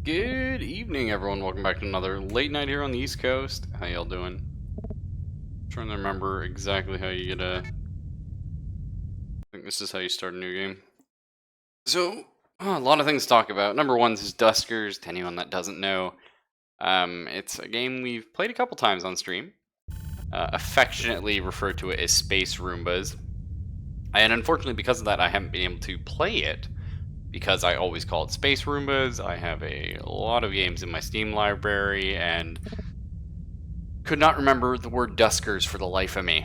Good evening, everyone. Welcome back to another late night here on the East Coast. How y'all doing? Trying to remember exactly how you get a. I think this is how you start a new game. So, a lot of things to talk about. Number one is Duskers. To anyone that doesn't know, it's a game we've played a couple times on stream. Affectionately referred to it as Space Roombas. And unfortunately, because of that, I haven't been able to play it because I always call it Space Roombas. I have a lot of games in my Steam library and could not remember the word Duskers for the life of me.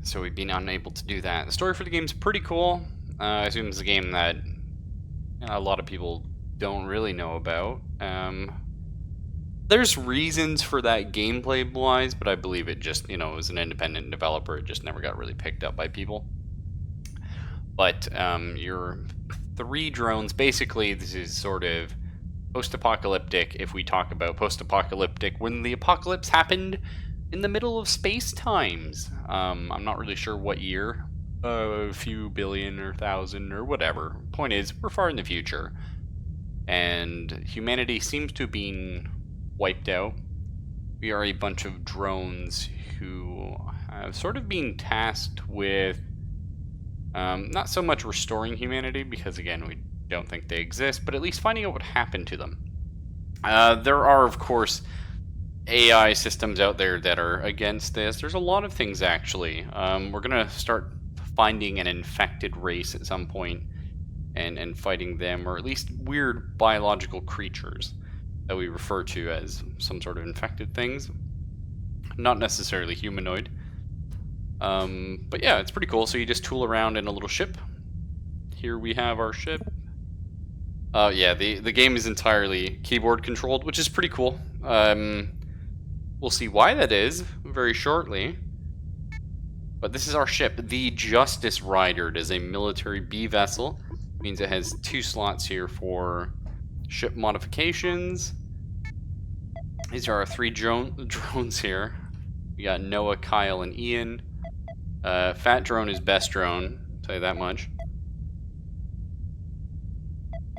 So we've been unable to do that. The story for the game's pretty cool. I assume it's a game that a lot of people don't really know about. There's reasons for that gameplay wise, but I believe it just, as an independent developer, it just never got really picked up by people. But your three drones, basically, this is sort of post-apocalyptic. If we talk about post-apocalyptic, when the apocalypse happened in the middle of space times. I'm not really sure what year, a few billion or thousand or whatever. Point is, we're far in the future, and humanity seems to have been wiped out. We are a bunch of drones who have sort of been tasked with not so much restoring humanity, because again, we don't think they exist, but at least finding out what happened to them. There are, of course, AI systems out there that are against this. There's a lot of things, actually. We're going to start finding an infected race at some point and fighting them, or at least weird biological creatures that we refer to as some sort of infected things. Not necessarily humanoid. But yeah, it's pretty cool. So you just tool around in a little ship. Here we have our ship. Yeah, the game is entirely keyboard controlled, which is pretty cool. We'll see why that is very shortly. But this is our ship, the Justice Rider. It is a military B vessel. It means it has 2 slots here for ship modifications. These are our 3 drones here. We got Noah, Kyle, and Ian. Fat drone is best drone, I'll tell you that much.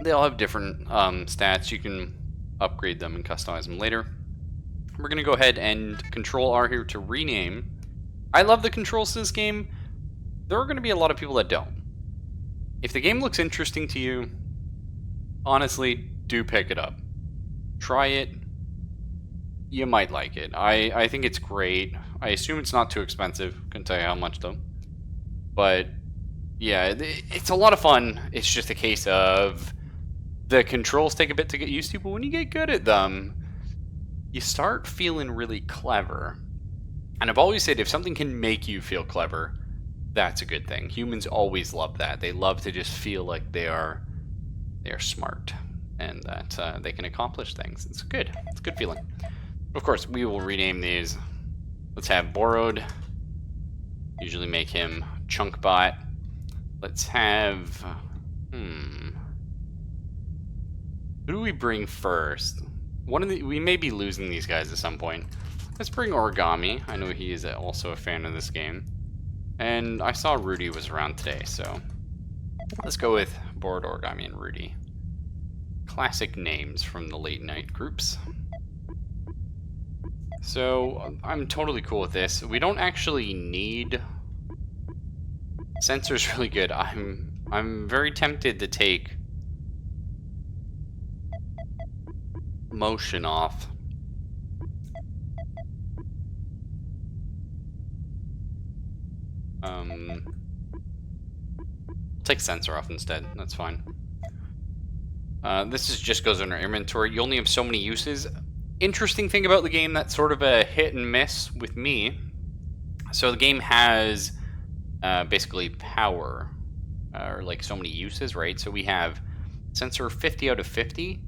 They all have different stats. You can upgrade them and customize them later. We're going to go ahead and Control R here to rename. I love the controls to this game. There are going to be a lot of people that don't. If the game looks interesting to you, honestly, do pick it up. Try it. You might like it. I think it's great. I assume it's not too expensive. Couldn't tell you how much though. But yeah, it's a lot of fun. It's just a case of the controls take a bit to get used to, but when you get good at them, you start feeling really clever. And I've always said, if something can make you feel clever, that's a good thing. Humans always love that. They love to just feel like they are smart and that they can accomplish things. It's good. It's a good feeling. Of course, we will rename these. Let's have Borrowed. Usually make him Chunkbot. Let's have... Who do we bring first? We may be losing these guys at some point. Let's bring Origami. I know he is also a fan of this game. And I saw Rudy was around today, so let's go with Bored Origami and Rudy. Classic names from the late night groups. So I'm totally cool with this. We don't actually need... Sensor's really good. I'm very tempted to take motion off. Take sensor off instead. That's fine. This just goes in our inventory. You only have so many uses. Interesting thing about the game, that's sort of a hit and miss with me. So the game has basically power, or like so many uses, right? So we have sensor 50 out of 50.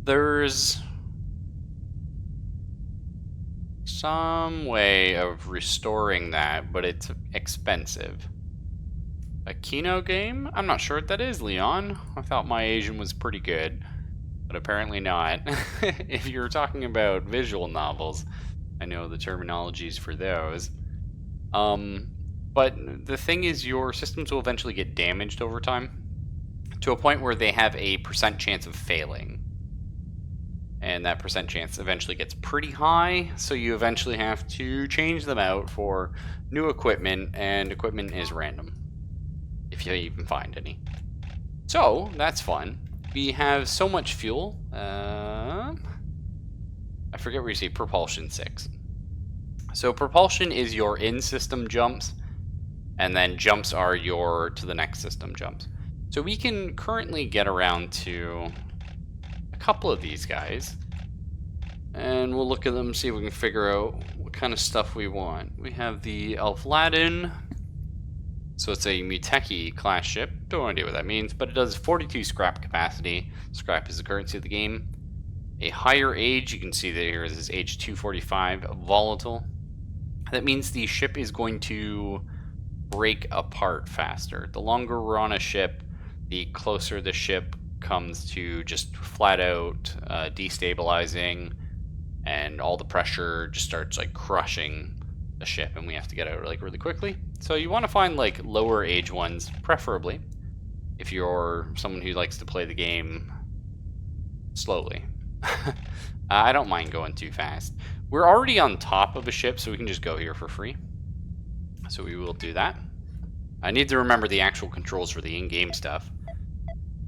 There's some way of restoring that, but it's expensive. A Kino game? I'm not sure what that is, Leon. I thought my Asian was pretty good, but apparently not. If you're talking about visual novels, I know the terminologies for those. But the thing is, your systems will eventually get damaged over time. to a point where they have a % chance of failing. And that % chance eventually gets pretty high, so you eventually have to change them out for new equipment, and equipment is random, if you even find any. So, that's fun. We have so much fuel. I forget where you see propulsion 6. So propulsion is your in-system jumps, and then jumps are your to the next system jumps. So we can currently get around to a couple of these guys, and we'll look at them, see if we can figure out what kind of stuff we want. We have the Elfladin. So it's a Muteki class ship. Don't have no idea what that means, but it does 42 scrap capacity. Scrap is the currency of the game. A higher age, you can see that here is age 245, volatile. That means the ship is going to break apart faster. The longer we're on a ship, the closer the ship comes to just flat out destabilizing, and all the pressure just starts like crushing the ship, and we have to get out like really quickly. So you want to find like lower age ones, preferably, if you're someone who likes to play the game slowly. I don't mind going too fast. We're already on top of a ship, so we can just go here for free. So we will do that. I need to remember the actual controls for the in-game stuff.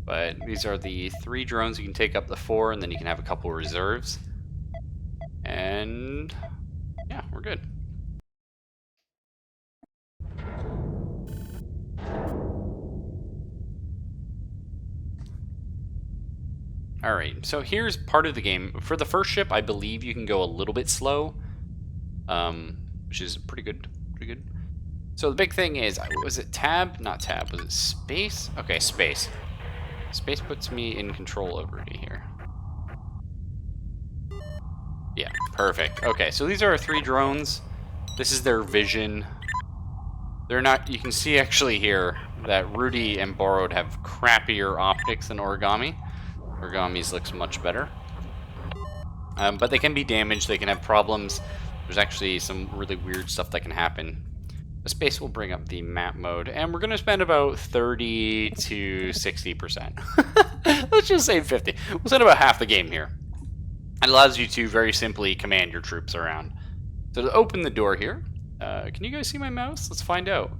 But these are the 3 drones. You can take up the 4, and then you can have a couple reserves. And yeah, we're good. Alright, so here's part of the game. For the first ship, I believe you can go a little bit slow, which is pretty good. So the big thing is, was it tab? Not tab, was it space? Okay, space. Space puts me in control over here. Yeah, perfect. Okay, so these are our 3 drones. This is their vision. They're not, you can see actually here that Rudy and Borrowed have crappier optics than Origami. Origami's looks much better. But they can be damaged, they can have problems. There's actually some really weird stuff that can happen. The space will bring up the map mode, and we're going to spend about 30 to 60%. Let's just say 50. We'll spend about half the game here. It allows you to very simply command your troops around. So to open the door here, can you guys see my mouse? Let's find out.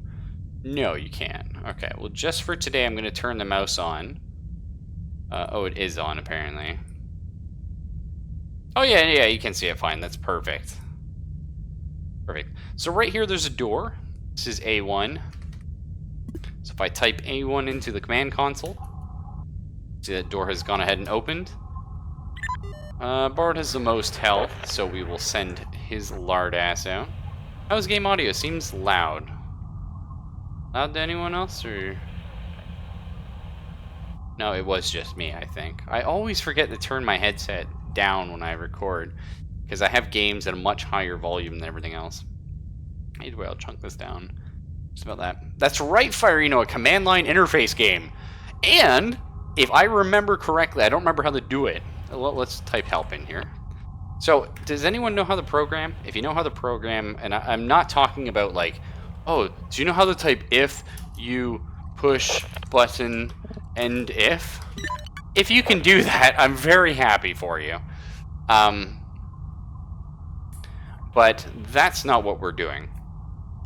No, you can't. Okay, well just for today I'm going to turn the mouse on. Oh, it is on, apparently. Oh, yeah, you can see it fine. That's perfect. Perfect. So right here, there's a door. This is A1. So if I type A1 into the command console, see that door has gone ahead and opened. Bard has the most health, so we will send his lard ass out. How's game audio? Seems loud. Loud to anyone else, or...? No, it was just me, I think. I always forget to turn my headset down when I record, because I have games at a much higher volume than everything else. Either way, I'll chunk this down. Just about that. That's right, Firino, a command line interface game. And, if I remember correctly, I don't remember how to do it. Well, let's type help in here. So, does anyone know how to program? If you know how to program, and I'm not talking about like, oh, do you know how to type if you push button and if? If you can do that, I'm very happy for you. But that's not what we're doing.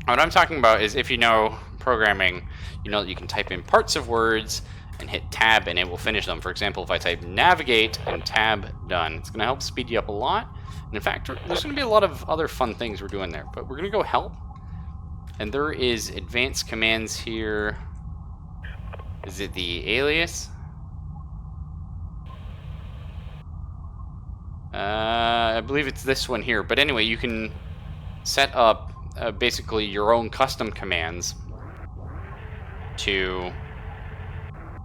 What I'm talking about is if you know programming, you know that you can type in parts of words and hit tab and it will finish them. For example, if I type navigate and tab done, it's going to help speed you up a lot. And in fact, there's going to be a lot of other fun things we're doing there. But we're going to go help. And there is advanced commands here. Is it the alias? I believe it's this one here. But anyway, you can set up basically your own custom commands to,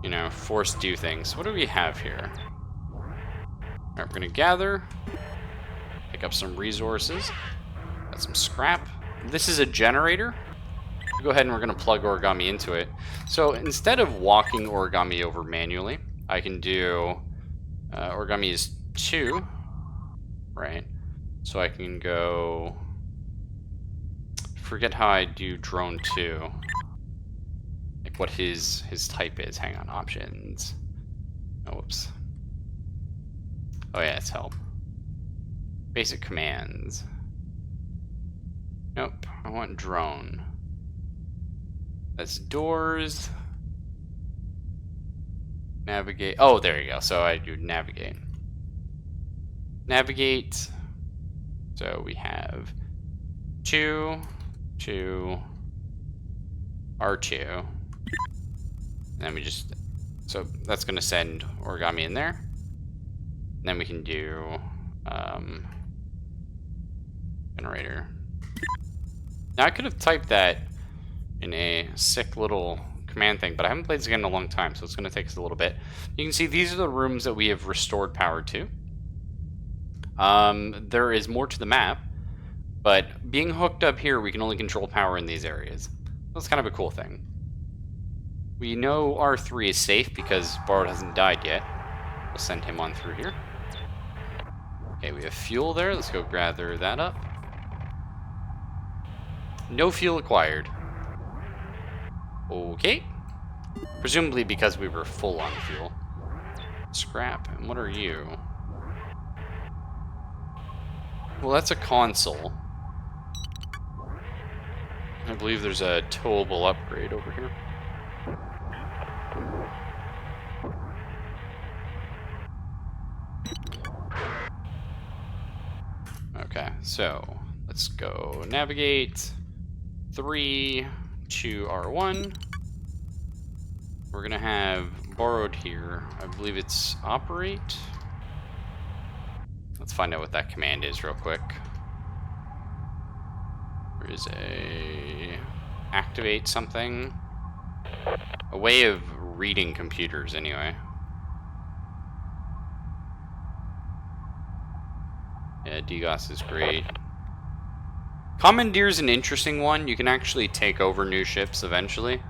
you know, force do things. What do we have here? Alright, we're going to gather, pick up some resources, got some scrap. This is a generator. Go ahead and we're going to plug Origami into it. So instead of walking Origami over manually, I can do, Origami is 2, right? So I can go, forget how I do drone 2. Like what his type is. Hang on, options. Oh, whoops. Oh yeah, it's help. Basic commands. Nope, I want drone. That's doors. Navigate. Oh, there you go. So I do navigate. Navigate. So we have 2, 2, R2. And then we just, so that's going to send origami in there. And then we can do generator. Now I could have typed that in a sick little command thing, but I haven't played this again in a long time, so it's going to take us a little bit. You can see these are the rooms that we have restored power to. There is more to the map, but being hooked up here, we can only control power in these areas. That's kind of a cool thing. We know R3 is safe because Borrowed hasn't died yet. We'll send him on through here. Okay, we have fuel there. Let's go gather that up. No fuel acquired. Okay. Presumably because we were full on fuel. Scrap. And what are you? Well, that's a console. I believe there's a towable upgrade over here. Okay, so let's go navigate 3 to R1. We're gonna have Borrowed here. I believe it's operate. Let's find out what that command is real quick. There is a activate something. A way of reading computers anyway. Yeah, DGOS is great. Commandeer's an interesting one. You can actually take over new ships eventually.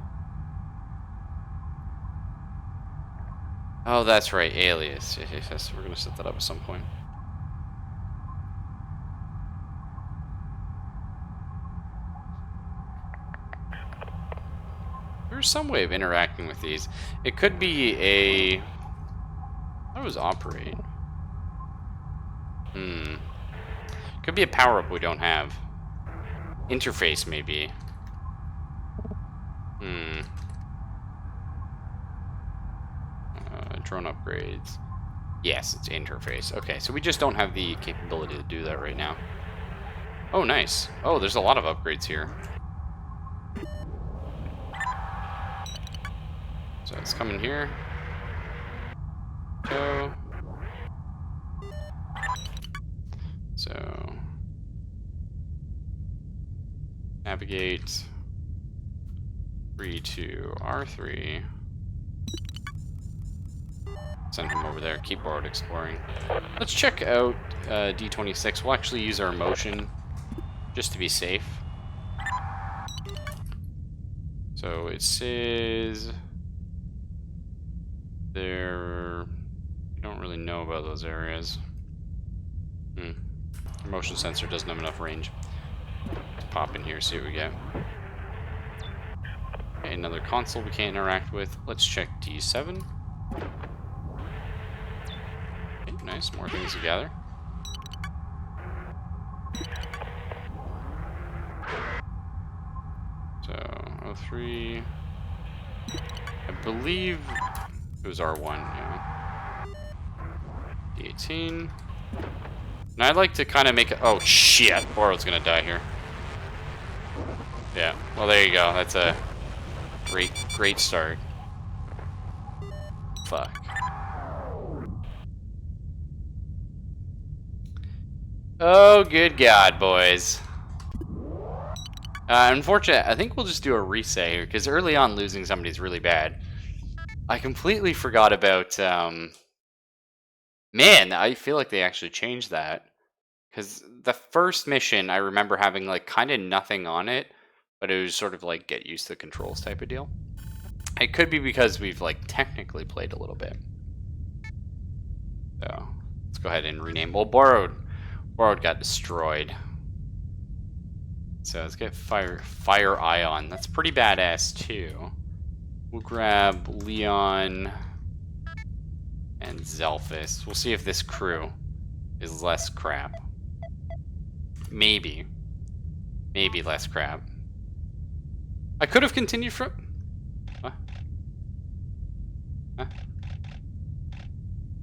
Oh, that's right, Alias. Yes, we're gonna set that up at some point. There's some way of interacting with these. It could be a... That was operate. Could be a power-up we don't have. Interface, maybe. Drone upgrades. Yes, it's interface. Okay, so we just don't have the capability to do that right now. Oh, nice. Oh, there's a lot of upgrades here. So it's coming here. So navigate 3 to R3. Send him over there. Keep Borrowed exploring. Let's check out D26. We'll actually use our motion just to be safe. So it says there. We don't really know about those areas. Our motion sensor doesn't have enough range. Let's pop in here, see what we get. Okay, another console we can't interact with. Let's check D7. Okay, nice, more things to gather. So, 03. I believe it was R1, yeah. D18. And I'd like to kind of make it. Oh shit! Borrowed's gonna die here. Yeah. Well, there you go. That's a great start. Fuck. Oh, good God, boys. Unfortunately, I think we'll just do a reset here because early on losing somebody's really bad. I completely forgot about. Man, I feel like they actually changed that. Because the first mission, I remember having, like, kind of nothing on it, but it was sort of like get used to the controls type of deal. It could be because we've, like, technically played a little bit. So, let's go ahead and rename. Well, Borrowed got destroyed. So let's get Fire Ion. That's pretty badass, too. We'll grab Leon and Zelphus. We'll see if this crew is less crap. Maybe. Maybe less crap. I could have continued from... What? Huh?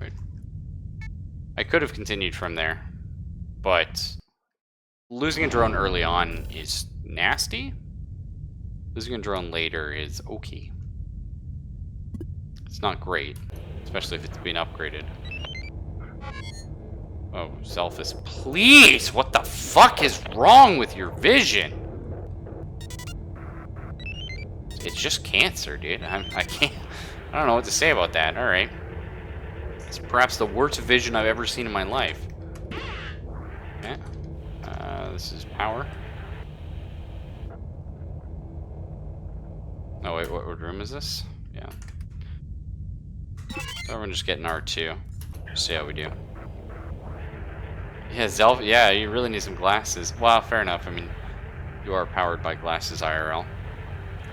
Wait. I could have continued from there, but losing a drone early on is nasty. Losing a drone later is okay. It's not great, especially if it's been upgraded. Oh, Zelphus, please! What the fuck is wrong with your vision? It's just cancer, dude. I can't... I don't know what to say about that. Alright. It's perhaps the worst vision I've ever seen in my life. Okay. This is power. Oh, wait, what room is this? Yeah. So everyone just getting R2. See how we do. Yeah, yeah, you really need some glasses. Well, fair enough. I mean, you are powered by glasses IRL.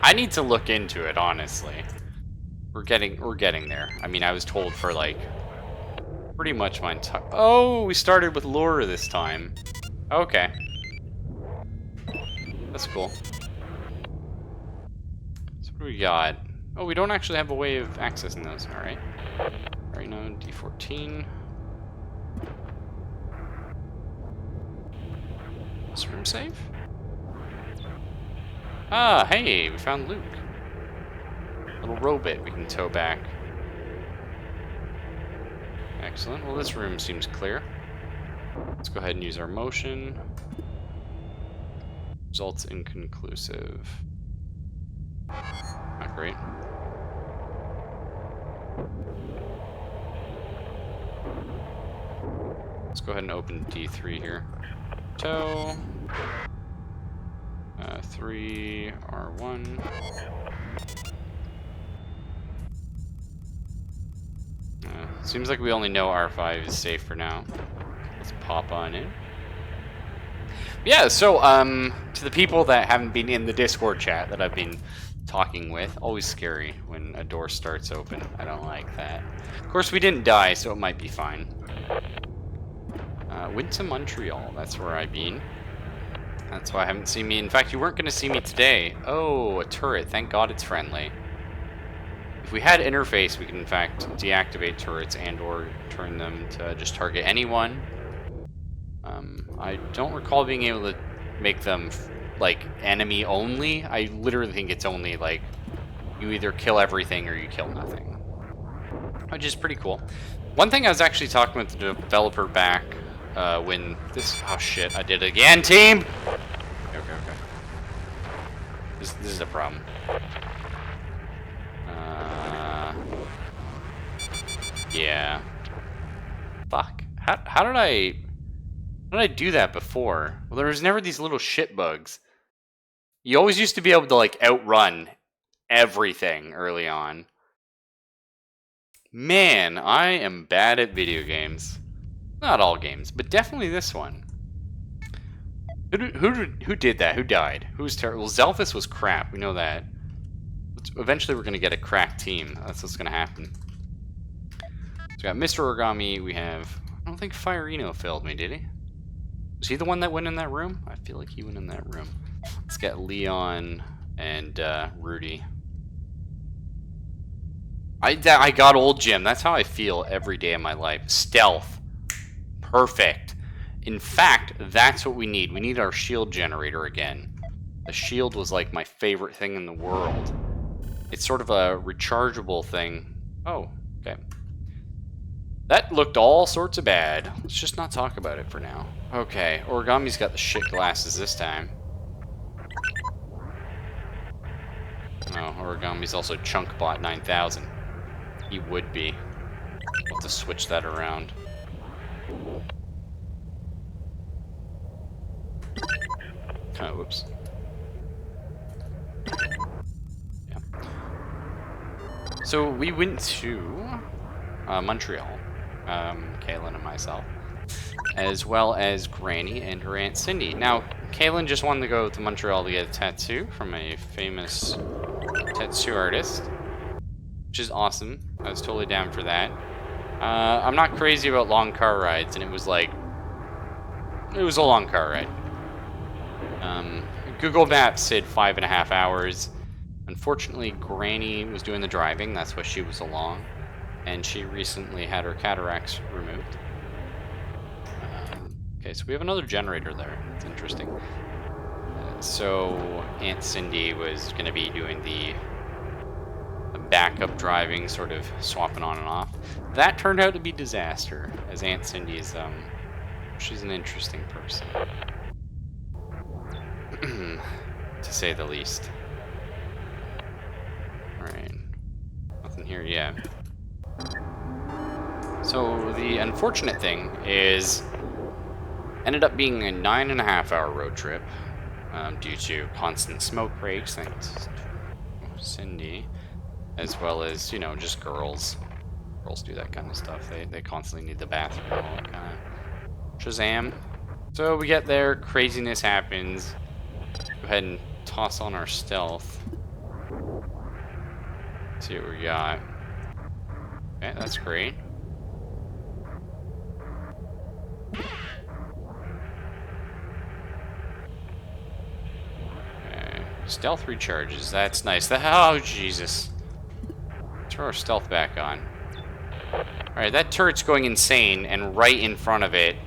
I need to look into it, honestly. We're getting there. I mean, I was told for like pretty much my entire... Oh, we started with Laura this time. Okay. That's cool. So what do we got? Oh, we don't actually have a way of accessing those. Alright. Alright, now D14. Is room safe? Ah, hey, we found Luke. Little robot we can tow back. Excellent. Well, this room seems clear. Let's go ahead and use our motion. Results inconclusive. Not great. Let's go ahead and open D3 here. Tow. 3 R1. Seems like we only know R5 is safe for now. Let's pop on in. Yeah, so to the people that haven't been in the Discord chat that I've been talking with, always scary when a door starts open. I don't like that. Of course, we didn't die, so it might be fine. Went to Montreal. That's where I've been. That's why I haven't seen me. In fact, you weren't going to see me today. Oh, a turret. Thank God it's friendly. If we had interface, we can in fact deactivate turrets and or turn them to just target anyone. I don't recall being able to make them like enemy only. I literally think it's only like you either kill everything or you kill nothing, which is pretty cool. One thing I was actually talking with the developer back when this... Oh shit, I did it again, team! Okay. This is a problem. Yeah. Fuck. How did I do that before? Well, there was never these little shit bugs. You always used to be able to like outrun everything early on. Man, I am bad at video games. Not all games, but definitely this one. Who did that? Who died? Who was terrible? Well, Zelphus was crap. We know that. Eventually, we're gonna get a cracked team. That's what's gonna happen. So we got Mr. Origami. We have... I don't think Fiorino failed me, did he? Was he the one that went in that room? I feel like he went in that room. Let's get Leon and Rudy. I got old Jim. That's how I feel every day of my life. Stealth. Perfect. In fact, that's what we need. We need our shield generator again. The shield was like my favorite thing in the world. It's sort of a rechargeable thing. Oh, okay. That looked all sorts of bad. Let's just not talk about it for now. Okay, Origami's got the shit glasses this time. Oh, Origami's also Chunkbot 9000. He would be. We'll have to switch that around. Oh, whoops. Yeah. So we went to Montreal, Kaylin and myself, as well as Granny and her Aunt Cindy. Now, Kaylin just wanted to go to Montreal to get a tattoo from a famous tattoo artist. which is awesome. I was totally down for that. I'm not crazy about long car rides, and it was like, it was a long car ride. Google Maps said 5.5 hours. Unfortunately, Granny was doing the driving. That's why she was along. And she recently had her cataracts removed. Okay, so we have another generator there. It's interesting. So Aunt Cindy was going to be doing the backup driving, sort of swapping on and off. That turned out to be disaster, as Aunt Cindy is, she's an interesting person. To say the least. Alright. Nothing here yet. So the unfortunate thing is, ended up being a 9.5-hour road trip due to constant smoke breaks, thanks to Cindy, as well as, you know, just girls. Girls do that kind of stuff. They constantly need the bathroom and all that kind of shazam. So we get there, craziness happens. Go ahead and toss on our stealth. See what we got. Okay, that's great. Okay, stealth recharges. That's nice. Oh, Jesus. Throw our stealth back on. Alright, that turret's going insane, and right in front of it...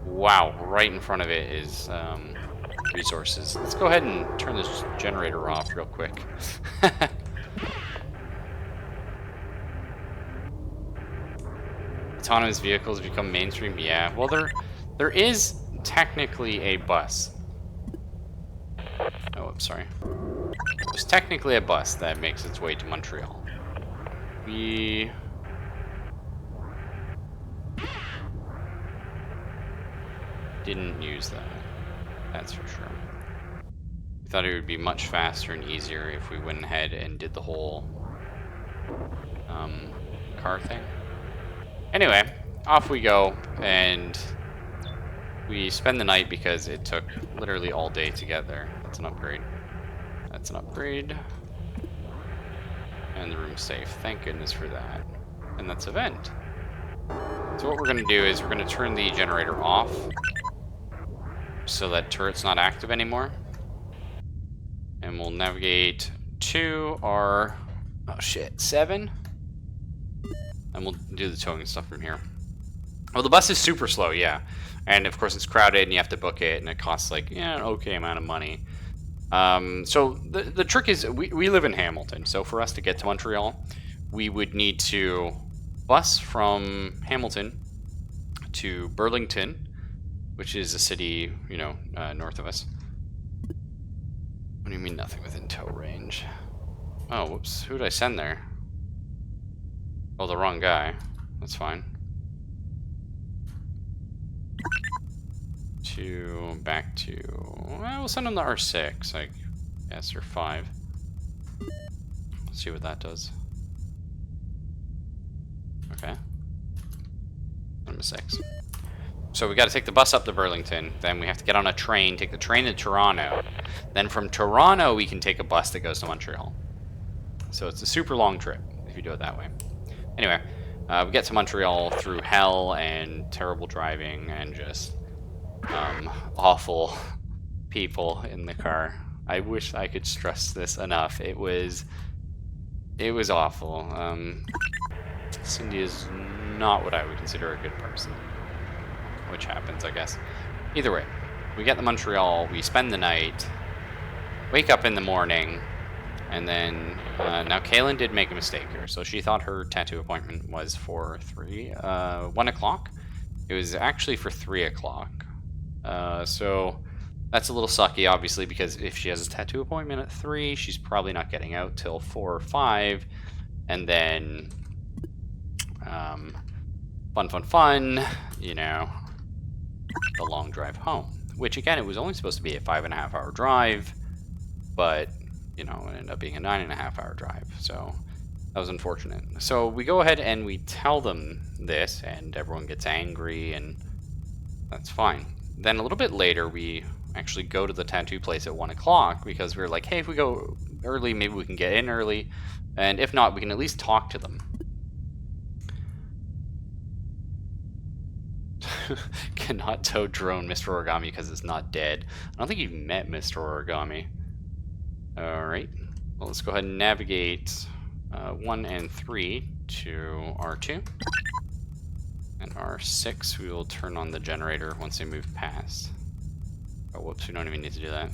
Wow, right in front of it is, resources. Let's go ahead and turn this generator off real quick. Autonomous vehicles become mainstream? Yeah, well, there is technically a bus. Oh, I'm sorry. There's technically a bus that makes its way to Montreal. We... didn't use that. That's for sure. We thought it would be much faster and easier if we went ahead and did the whole car thing. Anyway, off we go, and we spend the night because it took literally all day to get there. That's an upgrade. That's an upgrade. And the room's safe. Thank goodness for that. And that's a vent. So what we're going to do is we're going to turn the generator off so that turret's not active anymore. And we'll navigate to our... oh shit, 7? And we'll do the towing stuff from here. Well, the bus is super slow, yeah. And of course it's crowded and you have to book it, and it costs like, yeah, an okay amount of money. So the trick is, we live in Hamilton, so for us to get to Montreal, we would need to bus from Hamilton to Burlington, which is a city, you know, north of us. What do you mean nothing within tow range? Oh, whoops. Who did I send there? Oh, the wrong guy. That's fine. Back to... well, we'll send him to R6, I guess, or 5. Let's see what that does. Okay. Number 6. So we got to take the bus up to Burlington, then we have to get on a train, take the train to Toronto. Then from Toronto, we can take a bus that goes to Montreal. So it's a super long trip, if you do it that way. Anyway, we get to Montreal through hell and terrible driving and just awful people in the car. I wish I could stress this enough. It was awful. Cindy is not what I would consider a good person. Which happens, I guess. Either way, we get to Montreal, we spend the night, wake up in the morning, and then, now Kaylin did make a mistake here, so she thought her tattoo appointment was for 1 o'clock. It was actually for 3 o'clock. So that's a little sucky, obviously, because if she has a tattoo appointment at 3, she's probably not getting out till 4 or 5, and then, fun, you know, the long drive home. Which, again, it was only supposed to be a 5.5-hour drive, but, you know, it ended up being a 9.5-hour drive, so that was unfortunate. So we go ahead and we tell them this, and everyone gets angry, and that's fine. Then a little bit later, we actually go to the tattoo place at 1 o'clock, because we were like, hey, if we go early, maybe we can get in early. And if not, we can at least talk to them. Cannot tow drone Mr. Origami because it's not dead. I don't think you've met Mr. Origami. Alright. Well, let's go ahead and navigate 1 and 3 to R2. And R6, we will turn on the generator once they move past. Oh, whoops, we don't even need to do that.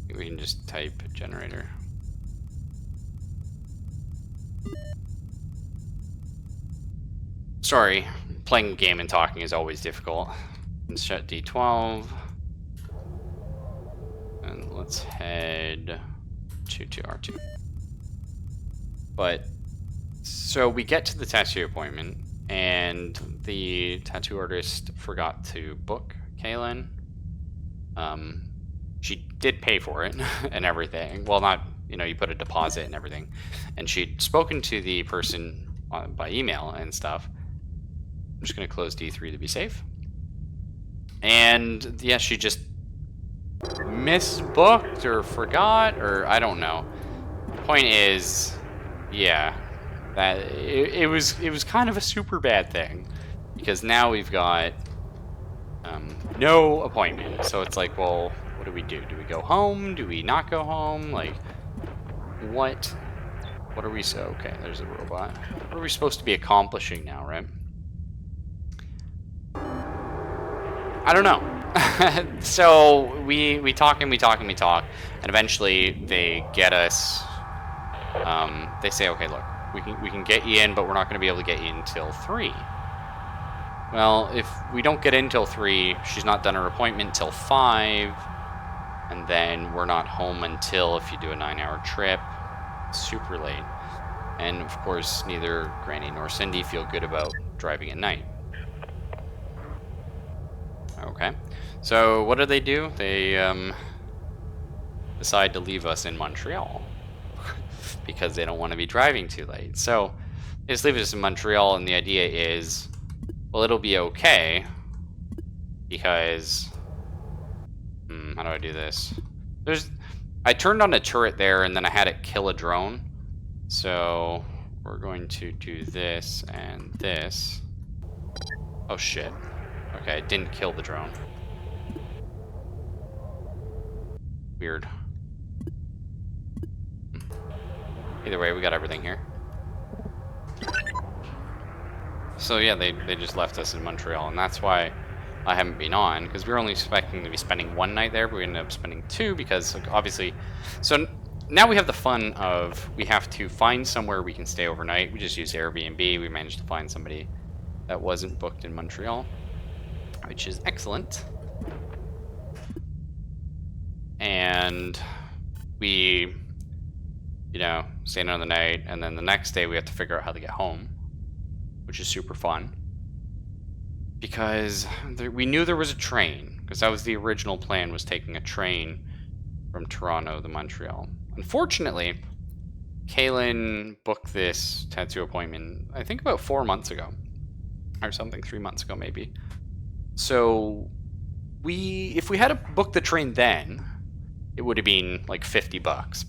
We can just type generator. Sorry, playing a game and talking is always difficult. Let's shut D12. And let's head to R2. But, so we get to the tattoo appointment, and the tattoo artist forgot to book Kaylin. She did pay for it and everything. Well, not, you know, you put a deposit and everything. And she'd spoken to the person by email and stuff. I'm just going to close D3 to be safe. And yeah, she just misbooked or forgot, or I don't know. Point is, yeah, that it was kind of a super bad thing, because now we've got no appointment. So it's like, well, what do we do? Do we go home? Do we not go home? Like, what are we so? Okay, there's a robot. What are we supposed to be accomplishing now, right? I don't know. So we talk and we talk and we talk, and eventually they get us. They say, okay, look, we can get you in, but we're not going to be able to get you in until 3. Well, if we don't get in till 3, she's not done her appointment till 5, and then we're not home until, if you do a 9-hour trip, super late. And of course, neither Granny nor Cindy feel good about driving at night. Okay, so what do? They decide to leave us in Montreal because they don't want to be driving too late. So they just leave us in Montreal, and the idea is, well, it'll be okay because how do I do this? I turned on a turret there, and then I had it kill a drone. So we're going to do this and this. Oh shit. Okay, it didn't kill the drone. Weird. Either way, we got everything here. So yeah, they just left us in Montreal, and that's why I haven't been on, because we were only expecting to be spending 1 night there, but we ended up spending 2, because like, obviously... So now we have the fun of, we have to find somewhere we can stay overnight. We just use Airbnb. We managed to find somebody that wasn't booked in Montreal, which is excellent. And we, you know, stay another night, and then the next day we have to figure out how to get home, which is super fun. Because we knew there was a train, because that was the original plan, was taking a train from Toronto to Montreal. Unfortunately, Kaylin booked this tattoo appointment, I think about 4 months ago, or something, 3 months ago maybe. So if we had booked the train then, it would have been like $50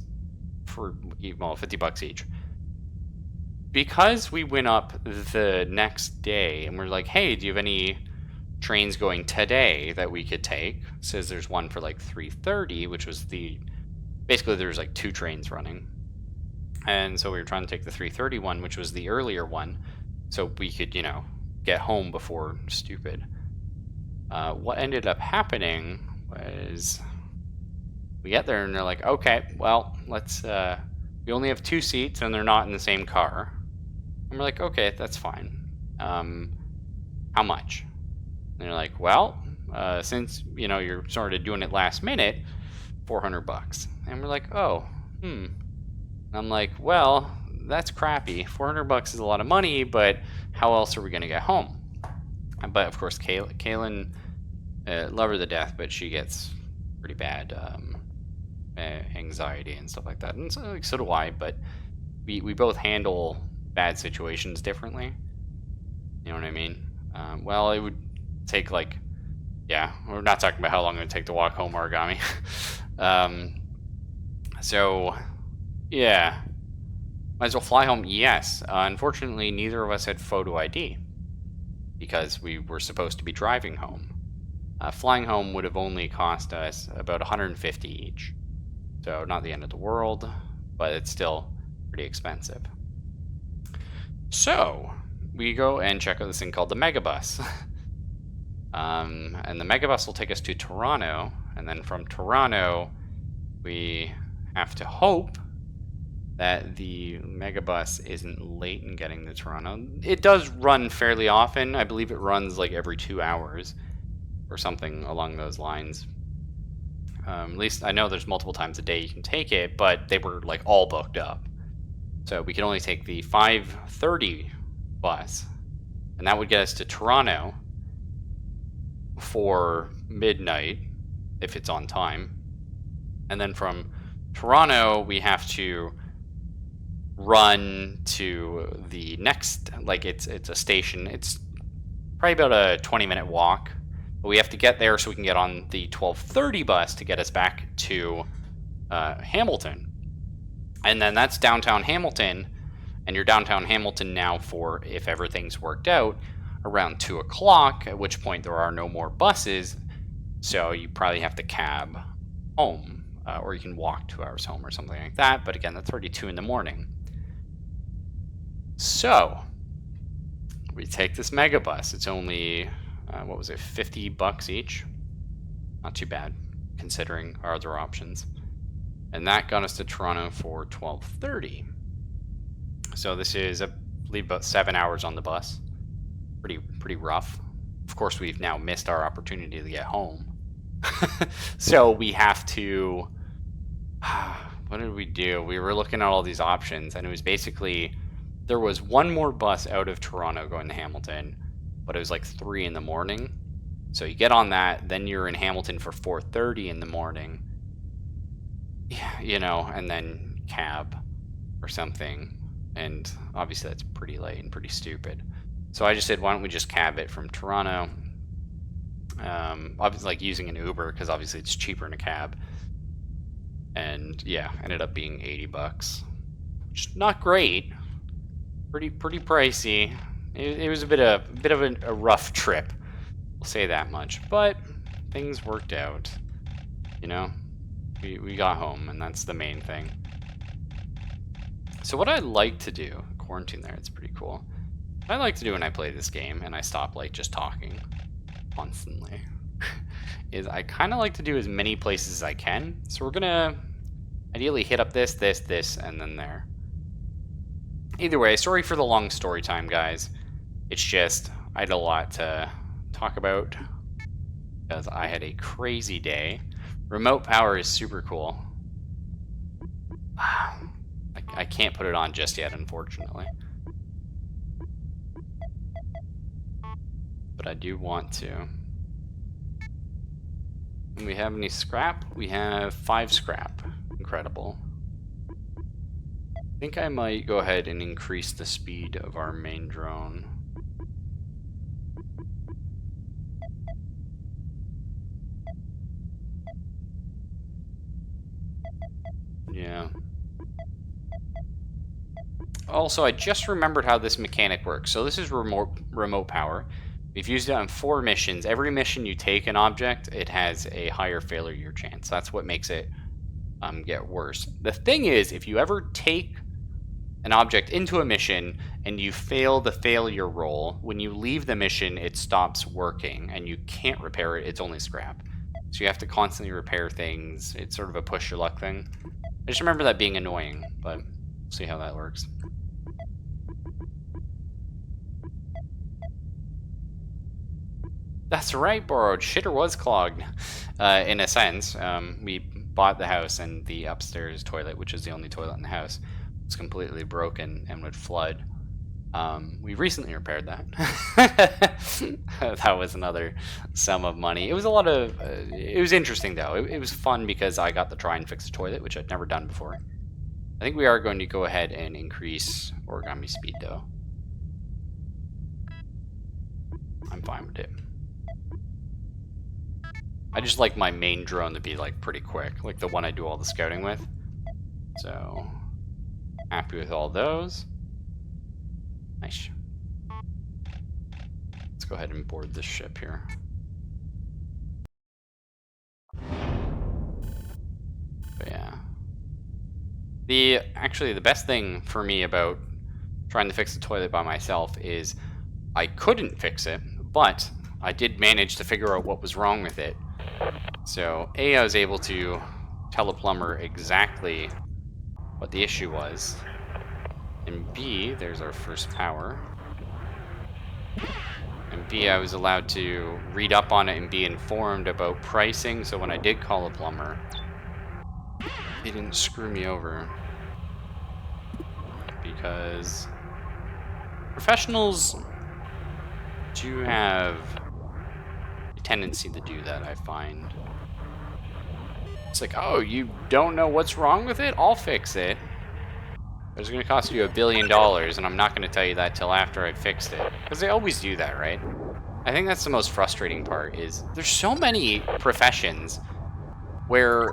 for, well, $50 each. Because we went up the next day and we're like, hey, do you have any trains going today that we could take? It says there's one for like 3:30, which was basically there's like 2 trains running. And so we were trying to take the 3:30 one, which was the earlier one, so we could, you know, get home before stupid. What ended up happening was we get there and they're like, okay, well, let's, we only have 2 seats and they're not in the same car. And we're like, okay, that's fine. How much? And they're like, well, since, you know, you're sort of doing it last minute, $400. And we're like, oh, And I'm like, well, that's crappy. $400 is a lot of money, but how else are we going to get home? But of course, Kaylin, love her to death, but she gets pretty bad anxiety and stuff like that. And so do I, but we both handle bad situations differently. You know what I mean? Well, it would take like, yeah, we're not talking about how long it would take to walk home, Origami. So, yeah. Might as well fly home. Yes. Unfortunately, neither of us had photo ID because we were supposed to be driving home. Flying home would have only cost us about 150 each. So not the end of the world, but it's still pretty expensive. So we go and check out this thing called the Megabus. And the Megabus will take us to Toronto, and then from Toronto, we have to hope that the Megabus isn't late in getting to Toronto. It does run fairly often. I believe it runs like every 2 hours or something along those lines. At least I know there's multiple times a day you can take it, but they were like all booked up. So we can only take the 5:30 bus, and that would get us to Toronto for midnight if it's on time. And then from Toronto, we have to run to the next, like it's a station. It's probably about a 20-minute walk. But we have to get there so we can get on the 12:30 bus to get us back to Hamilton. And then that's downtown Hamilton, and you're downtown Hamilton now for, if everything's worked out, around 2 o'clock, at which point there are no more buses, so you probably have to cab home, or you can walk 2 hours home or something like that, but again, that's already 2 in the morning. So, we take this Megabus. It's only, what was it, $50 each? Not too bad, considering our other options. And that got us to Toronto for 12:30. So this is, I believe, about 7 hours on the bus. Pretty rough. Of course, we've now missed our opportunity to get home. So we have to... What did we do? We were looking at all these options, and it was basically... There was one more bus out of Toronto going to Hamilton, but it was like 3 in the morning. So you get on that, then you're in Hamilton for 4:30 in the morning. You know, and then cab or something. And obviously that's pretty late and pretty stupid. So I just said, why don't we just cab it from Toronto? Obviously, like using an Uber, because obviously it's cheaper in a cab. And yeah, ended up being $80, which is not great. Pretty pricey. It was a bit of a rough trip. We'll say that much. But things worked out. You know, we got home, and that's the main thing. So what I like to do, quarantine there, it's pretty cool. What I like to do when I play this game, and I stop like just talking constantly, is I kind of like to do as many places as I can. So we're gonna ideally hit up this, and then there. Either way, sorry for the long story time, guys. It's just, I had a lot to talk about because I had a crazy day. Remote power is super cool. I can't put it on just yet, unfortunately. But I do want to. Do we have any scrap? We have 5 scrap. Incredible. I think I might go ahead and increase the speed of our main drone. Yeah. Also, I just remembered how this mechanic works. So this is remote power. We've used it on 4 missions. Every mission you take an object, it has a higher failure chance. That's what makes it get worse. The thing is, if you ever take an object into a mission and you fail the failure roll, when you leave the mission, it stops working and you can't repair it. It's only scrap. So you have to constantly repair things. It's sort of a push your luck thing. I just remember that being annoying, but we'll see how that works. That's right, borrowed. Shitter was clogged, in a sense. We bought the house, and the upstairs toilet, which is the only toilet in the house, was completely broken and would flood. We recently repaired that. That was another sum of money. It was a lot of... it was interesting, though. It was fun because I got to try and fix the toilet, which I'd never done before. I think we are going to go ahead and increase origami speed, though. I'm fine with it. I just like my main drone to be like pretty quick, like the one I do all the scouting with. So Happy with all those. Nice. Let's go ahead and board this ship here. But yeah. Actually, the best thing for me about trying to fix the toilet by myself is I couldn't fix it, but I did manage to figure out what was wrong with it. So, A, I was able to tell a plumber exactly what the issue was. And B, there's our first power. And B, I was allowed to read up on it and be informed about pricing, so when I did call a plumber, he didn't screw me over. Because professionals do have a tendency to do that, I find. It's like, oh, you don't know what's wrong with it? I'll fix it. It's going to cost you $1 billion, and I'm not going to tell you that till after I've fixed it. Because they always do that, right? I think that's the most frustrating part, is there's so many professions where,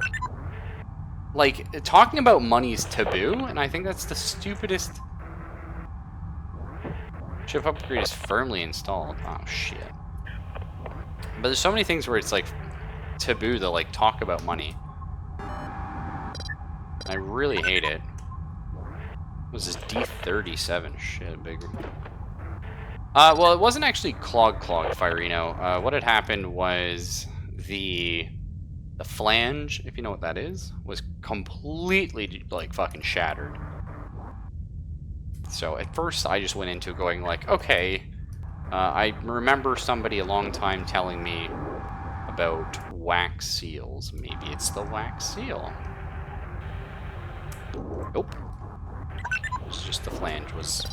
like, talking about money is taboo, and I think that's the stupidest. Ship upgrade is firmly installed. Oh, shit. But there's so many things where it's, like, taboo to, like, talk about money. I really hate it. What was this D37? Shit, big. Well, it wasn't actually clogged Firino. What had happened was the flange, if you know what that is, was completely, like, fucking shattered. So at first I just went into going like, okay, I remember somebody a long time telling me about wax seals. Maybe it's the wax seal. Nope. It's just the flange was,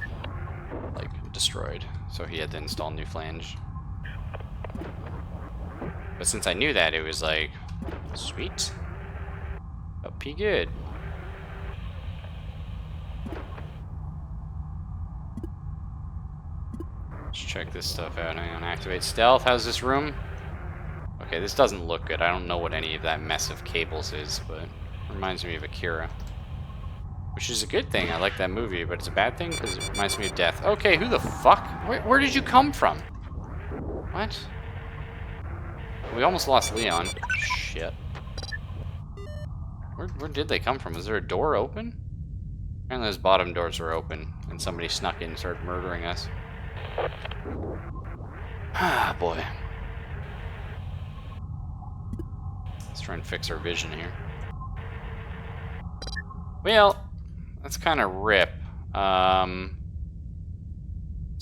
like, destroyed. So he had to install a new flange. But since I knew that, it was like, sweet. That'd be good. Let's check this stuff out. Hang on, activate stealth. How's this room? Okay, this doesn't look good. I don't know what any of that mess of cables is, but it reminds me of Akira. Which is a good thing. I like that movie, but it's a bad thing because it reminds me of death. Okay, who the fuck? Where did you come from? What? We almost lost Leon. Shit. Where did they come from? Is there a door open? Apparently those bottom doors are open, and somebody snuck in and started murdering us. Ah, boy. Let's try and fix our vision here. Well, that's kind of rip. So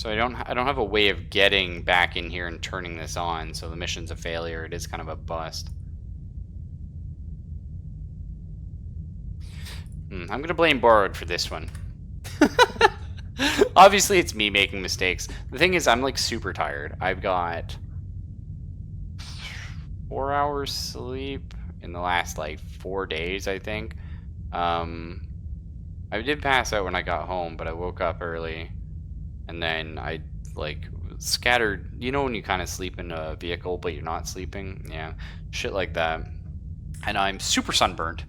I don't have a way of getting back in here and turning this on, so the mission's a failure. It is kind of a bust. I'm gonna blame Borrowed for this one. Obviously, it's me making mistakes. The thing is, I'm, like, super tired. I've got 4 hours sleep in the last, like, 4 days, I think. I did pass out when I got home, but I woke up early, and then I, like, scattered. You know when you kind of sleep in a vehicle, but you're not sleeping? Yeah, shit like that. And I'm super sunburnt,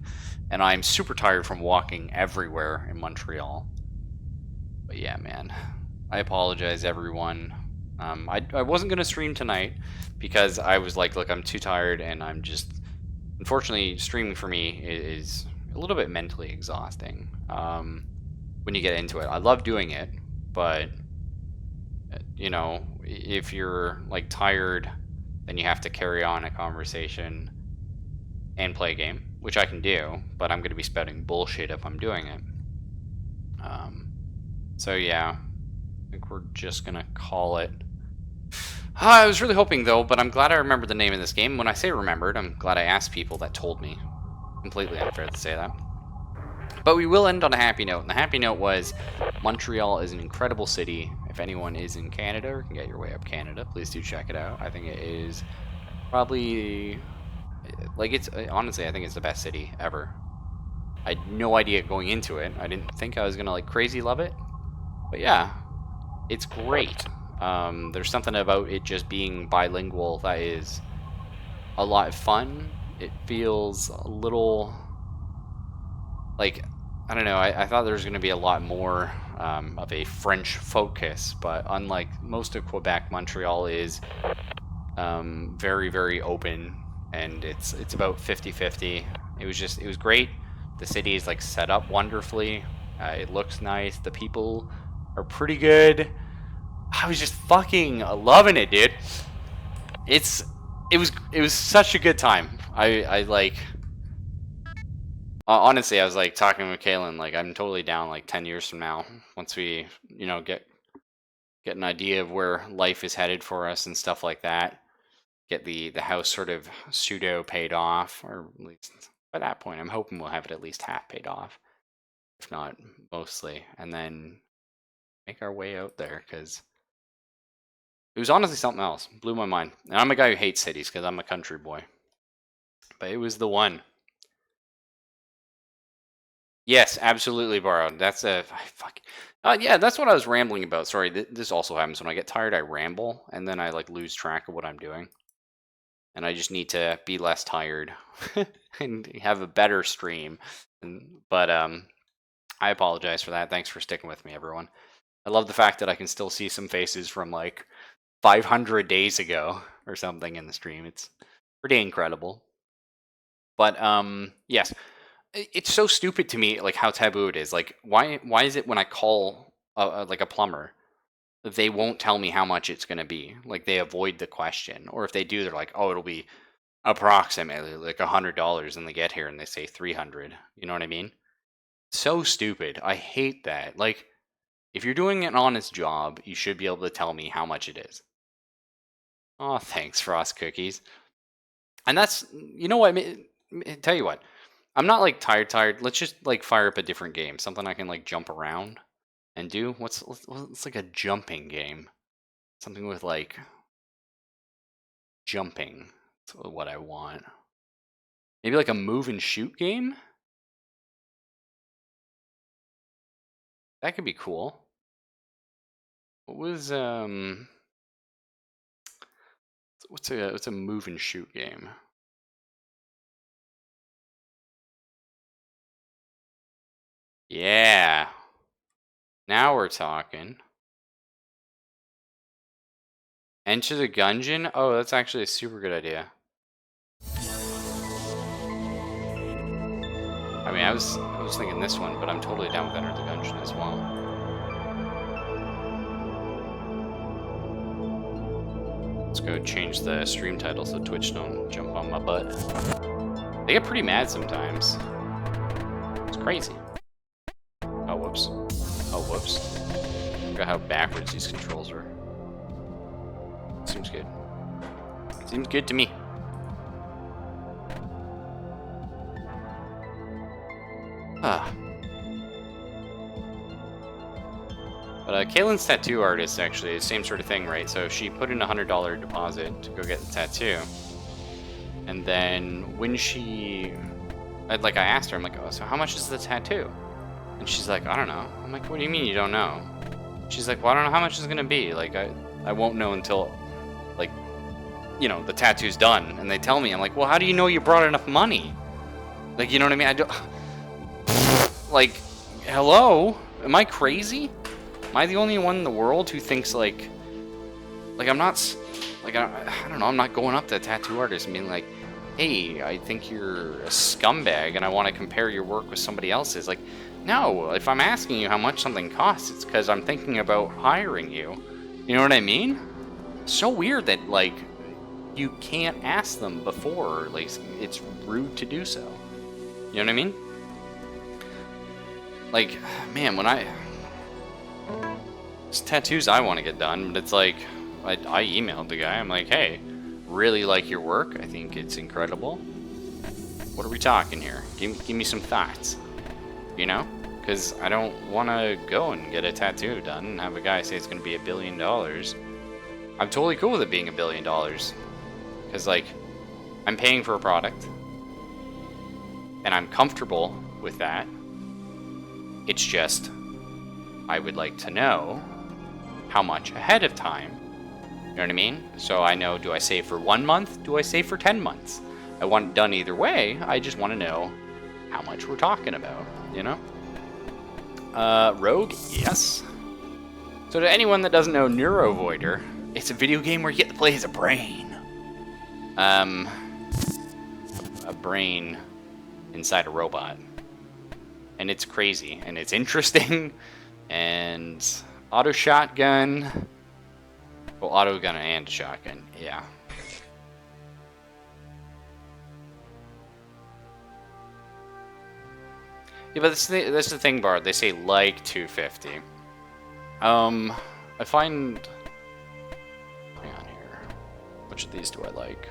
and I'm super tired from walking everywhere in Montreal. But yeah, man, I apologize, everyone. I wasn't going to stream tonight because I was like, look, I'm too tired, and I'm just... Unfortunately, streaming for me is a little bit mentally exhausting when you get into it. I love doing it, but, you know, if you're, like, tired, then you have to carry on a conversation and play a game, which I can do, but I'm going to be spouting bullshit if I'm doing it. So yeah, I think we're just going to call it. I was really hoping, though, but I'm glad I remembered the name of this game. When I say remembered, I'm glad I asked people that told me. Completely unfair to say that. But we will end on a happy note, and the happy note was Montreal is an incredible city. If anyone is in Canada or can get your way up Canada, please do check it out. I think it is probably, like, it's, honestly, I think it's the best city ever. I had no idea going into it. I didn't think I was going to, like, crazy love it. But yeah, it's great. There's something about it just being bilingual that is a lot of fun. It feels a little like I don't know. I thought there was going to be a lot more of a French focus, but unlike most of Quebec, Montreal is very, very open, and it's about 50-50. It was great. The city is like set up wonderfully. It looks nice. The people are pretty good. I was just fucking loving it, dude. It's it was such a good time. I like honestly, I was like talking with Kaylin, like I'm totally down like 10 years from now once we, get an idea of where life is headed for us and stuff like that. Get the house sort of pseudo paid off, or at least by that point I'm hoping we'll have it at least half paid off, if not mostly, and then make our way out there, because it was honestly something else. Blew my mind. And I'm a guy who hates cities because I'm a country boy, but it was the one. Yes, absolutely borrowed. That's a fuck. Yeah, that's what I was rambling about. Sorry, this also happens when I get tired. I ramble and then I like lose track of what I'm doing, and I just need to be less tired and have a better stream. But I apologize for that. Thanks for sticking with me, everyone. I love the fact that I can still see some faces from like 500 days ago or something in the stream. It's pretty incredible. But yes, it's so stupid to me, like how taboo it is. Like, why is it when I call like a plumber, they won't tell me how much it's gonna be? Like they avoid the question, or if they do, they're like, oh, it'll be approximately like $100, and they get here and they say 300. You know what I mean? So stupid. I hate that. Like, if you're doing an honest job, you should be able to tell me how much it is. Oh, thanks, Frost Cookies. And that's, you know what? Tell you what, I'm not like tired. Let's just like fire up a different game, something I can like jump around and do. What's like a jumping game? Something with like jumping. That's what I want. Maybe like a move and shoot game. That could be cool. What was what's a move and shoot game? Yeah. Now we're talking. Enter the Gungeon? Oh, that's actually a super good idea. I mean, I was thinking this one, but I'm totally down with Enter the Gungeon as well. Let's go change the stream title so Twitch don't jump on my butt. They get pretty mad sometimes. It's crazy. Oh, whoops. Oh, whoops. Look at how backwards these controls are. Seems good. Seems good to me. Ah. But Kaylin's tattoo artist, actually, same sort of thing, right? So she put in a $100 deposit to go get the tattoo. And then when I asked her, I'm like, oh, so how much is the tattoo? And she's like, I don't know. I'm like, what do you mean you don't know? She's like, well, I don't know how much it's gonna be. Like, I won't know until, like, the tattoo's done. And they tell me, I'm like, well, how do you know you brought enough money? Like, you know what I mean? I don't, like, hello? Am I crazy? Am I the only one in the world who thinks, like I'm not, like, I don't know, I'm not going up to a tattoo artist and being like, hey, I think you're a scumbag and I want to compare your work with somebody else's. Like, no, if I'm asking you how much something costs, it's because I'm thinking about hiring you. You know what I mean? So weird that, like, you can't ask them before. Like, it's rude to do so. You know what I mean? Like, man, there's tattoos I want to get done, but it's like, I emailed the guy. I'm like, hey, really like your work. I think it's incredible. What are we talking here? Give me some thoughts. You know? Because I don't want to go and get a tattoo done and have a guy say it's going to be $1 billion. I'm totally cool with it being $1 billion. Because, like, I'm paying for a product. And I'm comfortable with that. It's just, I would like to know how much ahead of time. You know what I mean? So I know, do I save for 1 month? Do I save for 10 months? I want it done either way. I just want to know how much we're talking about, you know? Rogue, yes. So to anyone that doesn't know Neurovoider, it's a video game where you get to play as a brain. A brain inside a robot. And it's crazy, and it's interesting, and auto shotgun. Well, auto gun and shotgun, yeah. Yeah, but that's the thing, Bard. They say like 250. I find. Hang on here. Which of these do I like?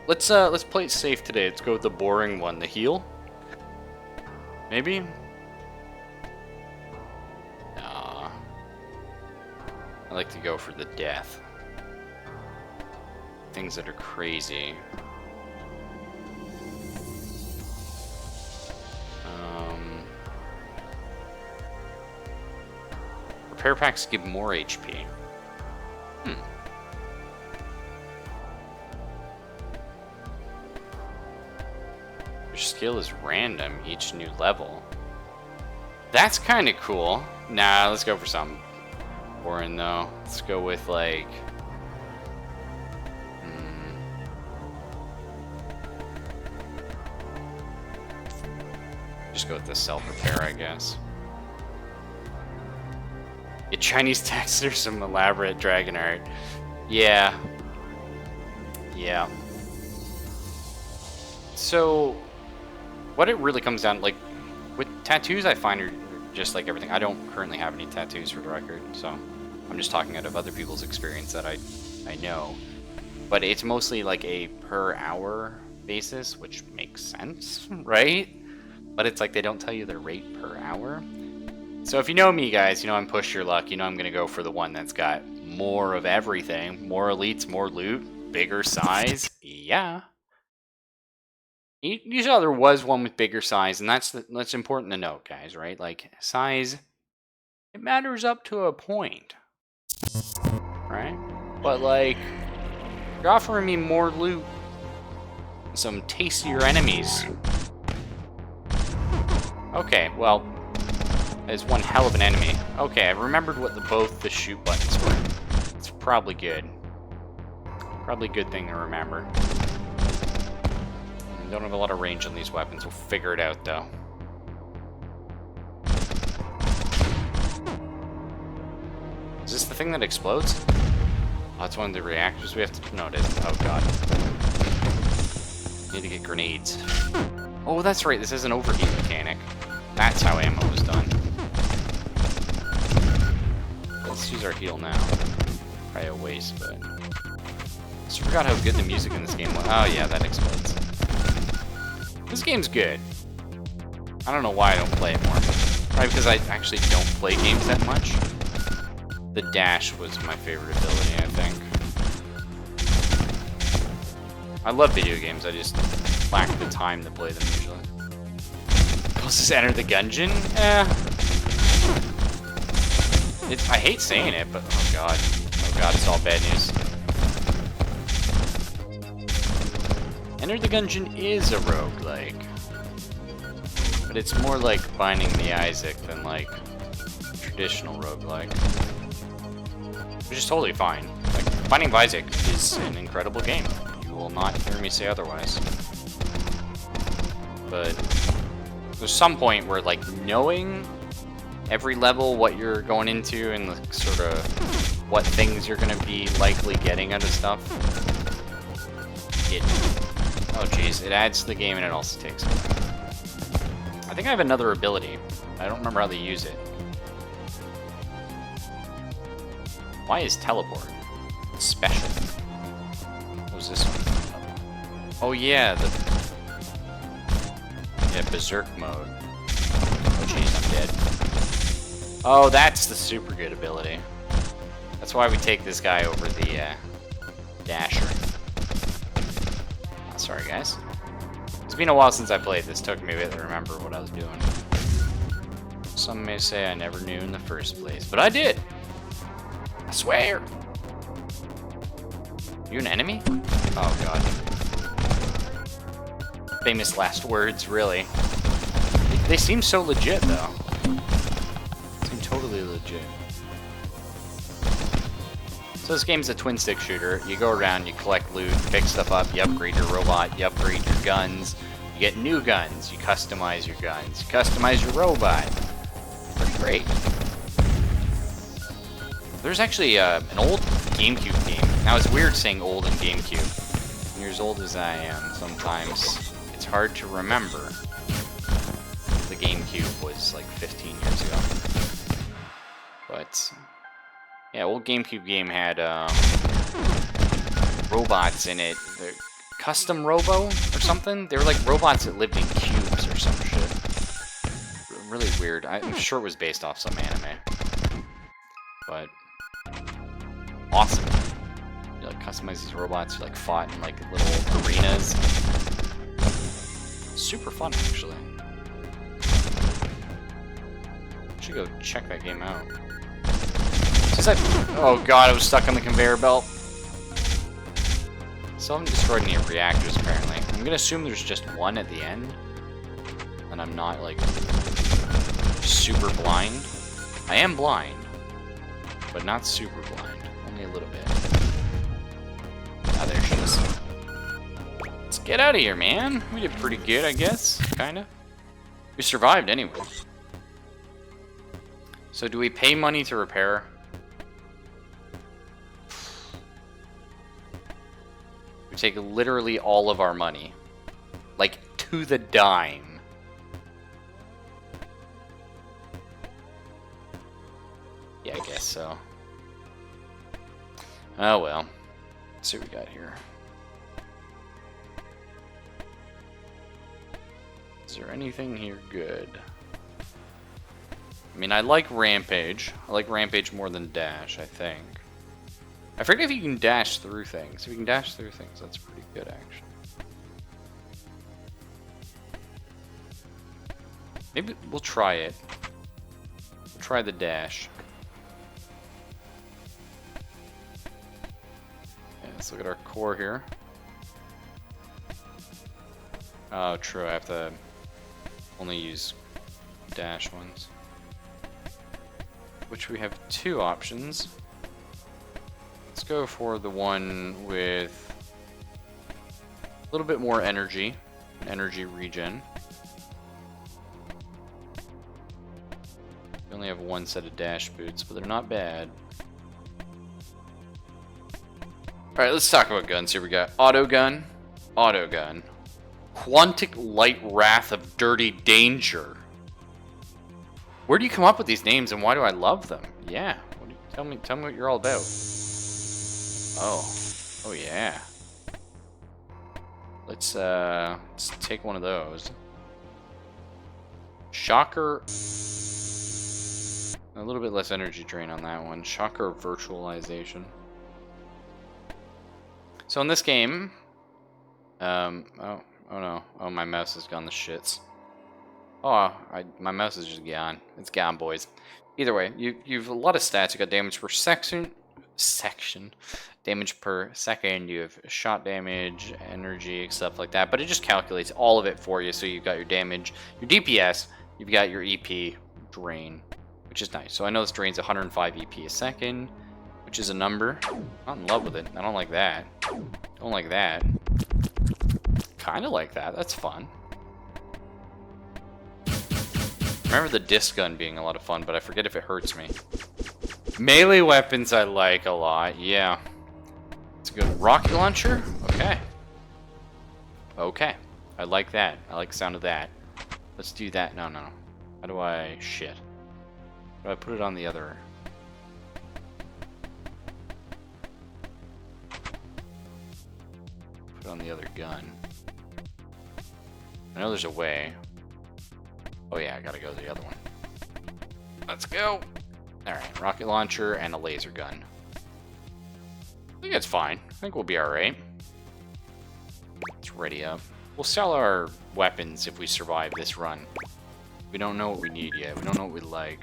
Let's play it safe today. Let's go with the boring one, the heal. Maybe. Nah. I like to go for the death. Things that are crazy. Repair packs give more HP. Your skill is random each new level. That's kind of cool. Nah, let's go for something boring though. Let's go with like... Just go with the self-repair, I guess. Yeah, Chinese text or some elaborate dragon art. Yeah. Yeah. So, what it really comes down, like, with tattoos, I find are just like everything. I don't currently have any tattoos for the record, so I'm just talking out of other people's experience that I know. But it's mostly like a per hour basis, which makes sense, right? But it's like they don't tell you their rate per hour. So if you know me, guys, you know I'm push your luck. You know I'm going to go for the one that's got more of everything. More elites, more loot, bigger size. Yeah. You saw there was one with bigger size, and that's important to note, guys, right? Like, size, it matters up to a point, right? But, like, you're offering me more loot, some tastier enemies. Okay, well, there's one hell of an enemy. Okay, I remembered what both the shoot buttons were. It's probably good. Probably a good thing to remember. Don't have a lot of range on these weapons. We'll figure it out, though. Is this the thing that explodes? Oh, that's one of the reactors we have to... No, it isn't. Oh, God. Need to get grenades. Oh, that's right. This is an overheat mechanic. That's how ammo was done. Let's use our heal now. Probably a waste, but... I just forgot how good the music in this game was. Oh, yeah, that explodes. This game's good. I don't know why I don't play it more. Probably because I actually don't play games that much. The dash was my favorite ability, I think. I love video games, I just lack the time to play them usually. Let's just enter the gungeon? I hate saying it, but oh god. Oh god, it's all bad news. Enter the Gungeon is a roguelike, but it's more like Binding the Isaac than like traditional roguelike, which is totally fine. Like, Binding of Isaac is an incredible game. You will not hear me say otherwise. But there's some point where like knowing every level, what you're going into, and the sort of what things you're going to be likely getting out of stuff, oh jeez, it adds to the game and it also takes away. I think I have another ability. I don't remember how to use it. Why is teleport special? What was this one? Oh yeah, berserk mode. Oh jeez, I'm dead. Oh, that's the super good ability. That's why we take this guy over the dasher. Sorry, guys. It's been a while since I played this. Took me a bit to remember what I was doing. Some may say I never knew in the first place, but I did. I swear. You an enemy? Oh, God. Famous last words, really. They seem so legit, though. Seem totally legit. So this game's a twin stick shooter. You go around, you collect loot, pick stuff up, you upgrade your robot, you upgrade your guns, you get new guns, you customize your guns, you customize your robot. Pretty great. There's actually an old GameCube game. Now it's weird saying old in GameCube. And as old as I am, sometimes it's hard to remember. The GameCube was like 15 years ago. But yeah, old GameCube game had robots in it. They're custom Robo or something? They were like robots that lived in cubes or some shit. Really weird. I'm sure it was based off some anime. But awesome. You like customize these robots, you like fought in like little arenas. Super fun actually. Should go check that game out. Oh god, I was stuck on the conveyor belt. Still haven't destroyed any reactors apparently. I'm gonna assume there's just one at the end. And I'm not like super blind. I am blind, but not super blind. Only a little bit. Ah, there she is. Let's get out of here, man. We did pretty good, I guess. Kinda. We survived anyway. So do we pay money to repair? We take literally all of our money. Like, to the dime. Yeah, I guess so. Oh well. Let's see what we got here. Is there anything here good? I mean, I like Rampage. I like Rampage more than Dash, I think. I forget if you can dash through things. If you can dash through things, that's pretty good, actually. Maybe we'll try it. We'll try the dash. Yeah, let's look at our core here. Oh, true. I have to only use dash ones. Which we have two options. Let's go for the one with a little bit more energy regen. We only have one set of dash boots, but they're not bad. Alright, let's talk about guns. Here we got auto gun, Quantic Light Wrath of Dirty Danger. Where do you come up with these names and why do I love them? Yeah, tell me what you're all about. Oh yeah. Let's take one of those. Shocker. A little bit less energy drain on that one. Shocker virtualization. So in this game, oh no, oh my mouse has gone to shits. Oh, my mouse is just gone. It's gone, boys. Either way, you've a lot of stats. You got damage per section, damage per second. You have shot damage, energy, stuff like that. But it just calculates all of it for you. So you've got your damage, your DPS. You've got your EP drain, which is nice. So I know this drains 105 EP a second, which is a number. Not in love with it. I don't like that. Don't like that. Kind of like that. That's fun. Remember the disc gun being a lot of fun, but I forget if it hurts me. Melee weapons I like a lot, yeah. It's a good rocket launcher? Okay. Okay. I like that. I like the sound of that. Let's do that. No. How do I... Shit. How do I put it on the other... Put it on the other gun. I know there's a way. Oh yeah, I gotta go to the other one. Let's go! Alright, rocket launcher and a laser gun. I think it's fine. I think we'll be alright. Let's ready up. We'll sell our weapons if we survive this run. We don't know what we need yet. We don't know what we like.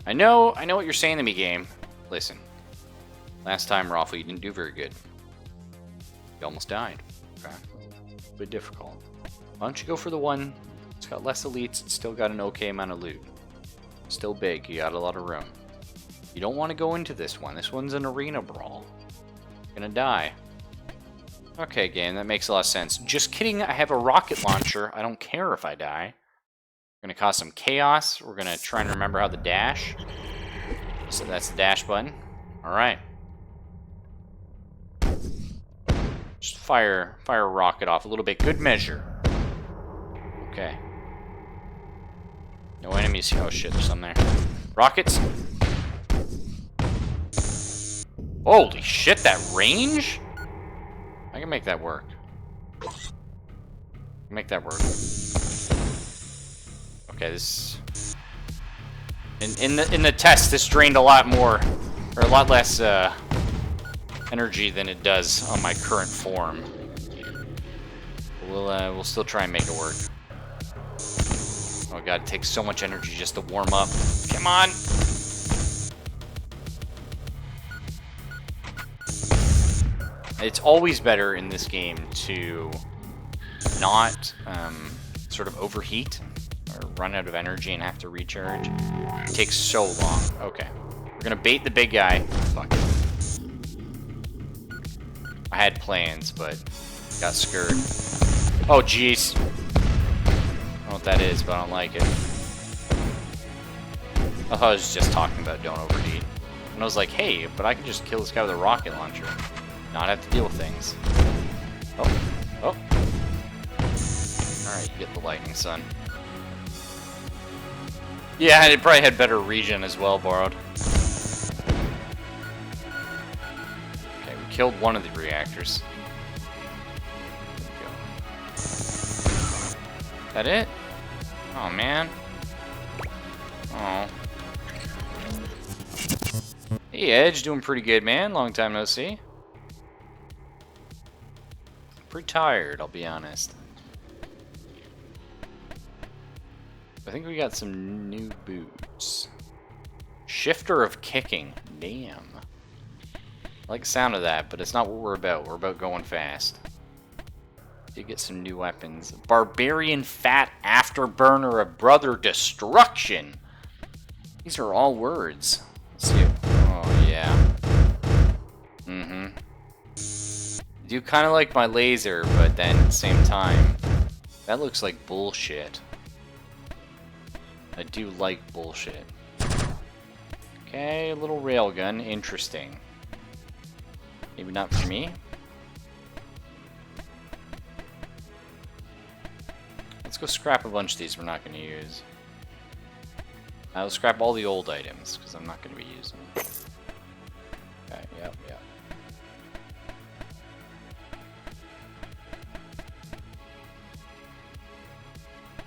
I know what you're saying to me, game. Listen. Last time, Raffle, you didn't do very good. You almost died. Okay. A bit difficult. Why don't you go for the one? Let's got less elites. It's still got an okay amount of loot. Still big. You got a lot of room. You don't want to go into this one. This one's an arena brawl. You're gonna die. Okay, game. That makes a lot of sense. Just kidding. I have a rocket launcher. I don't care if I die. We're gonna cause some chaos. We're gonna try and remember how to dash. So that's the dash button. Alright. Just fire a rocket off a little bit. Good measure. Okay. No enemies. Oh shit, there's some there. Rockets. Holy shit, that range? I can make that work. Make that work. Okay, this... In the test, this drained a lot more, or a lot less energy than it does on my current form. We'll still try and make it work. Oh god, it takes so much energy just to warm up. Come on! It's always better in this game to not sort of overheat or run out of energy and have to recharge. It takes so long. Okay. We're gonna bait the big guy. Fuck. I had plans, but got scared. Oh, jeez. I don't know what that is, but I don't like it. I thought I was just talking about don't overheat. And I was like, hey, but I can just kill this guy with a rocket launcher. Not have to deal with things. Oh. Alright, you get the lightning, son. Yeah, it probably had better regen as well, borrowed. Okay, we killed one of the reactors. There we go. That it? Oh, man. Oh. Hey, Edge, doing pretty good, man. Long time no see. Pretty tired, I'll be honest. I think we got some new boots. Shifter of kicking. Damn. I like the sound of that, but it's not what we're about. We're about going fast. Did get some new weapons. Barbarian Fat Afterburner of Brother Destruction. These are all words. Let's see. Oh, yeah. Mm-hmm. I do kind of like my laser, but then at the same time, that looks like bullshit. I do like bullshit. Okay, a little railgun. Interesting. Maybe not for me. Let's go scrap a bunch of these we're not going to use. I'll scrap all the old items, because I'm not going to be using them. Okay, yep.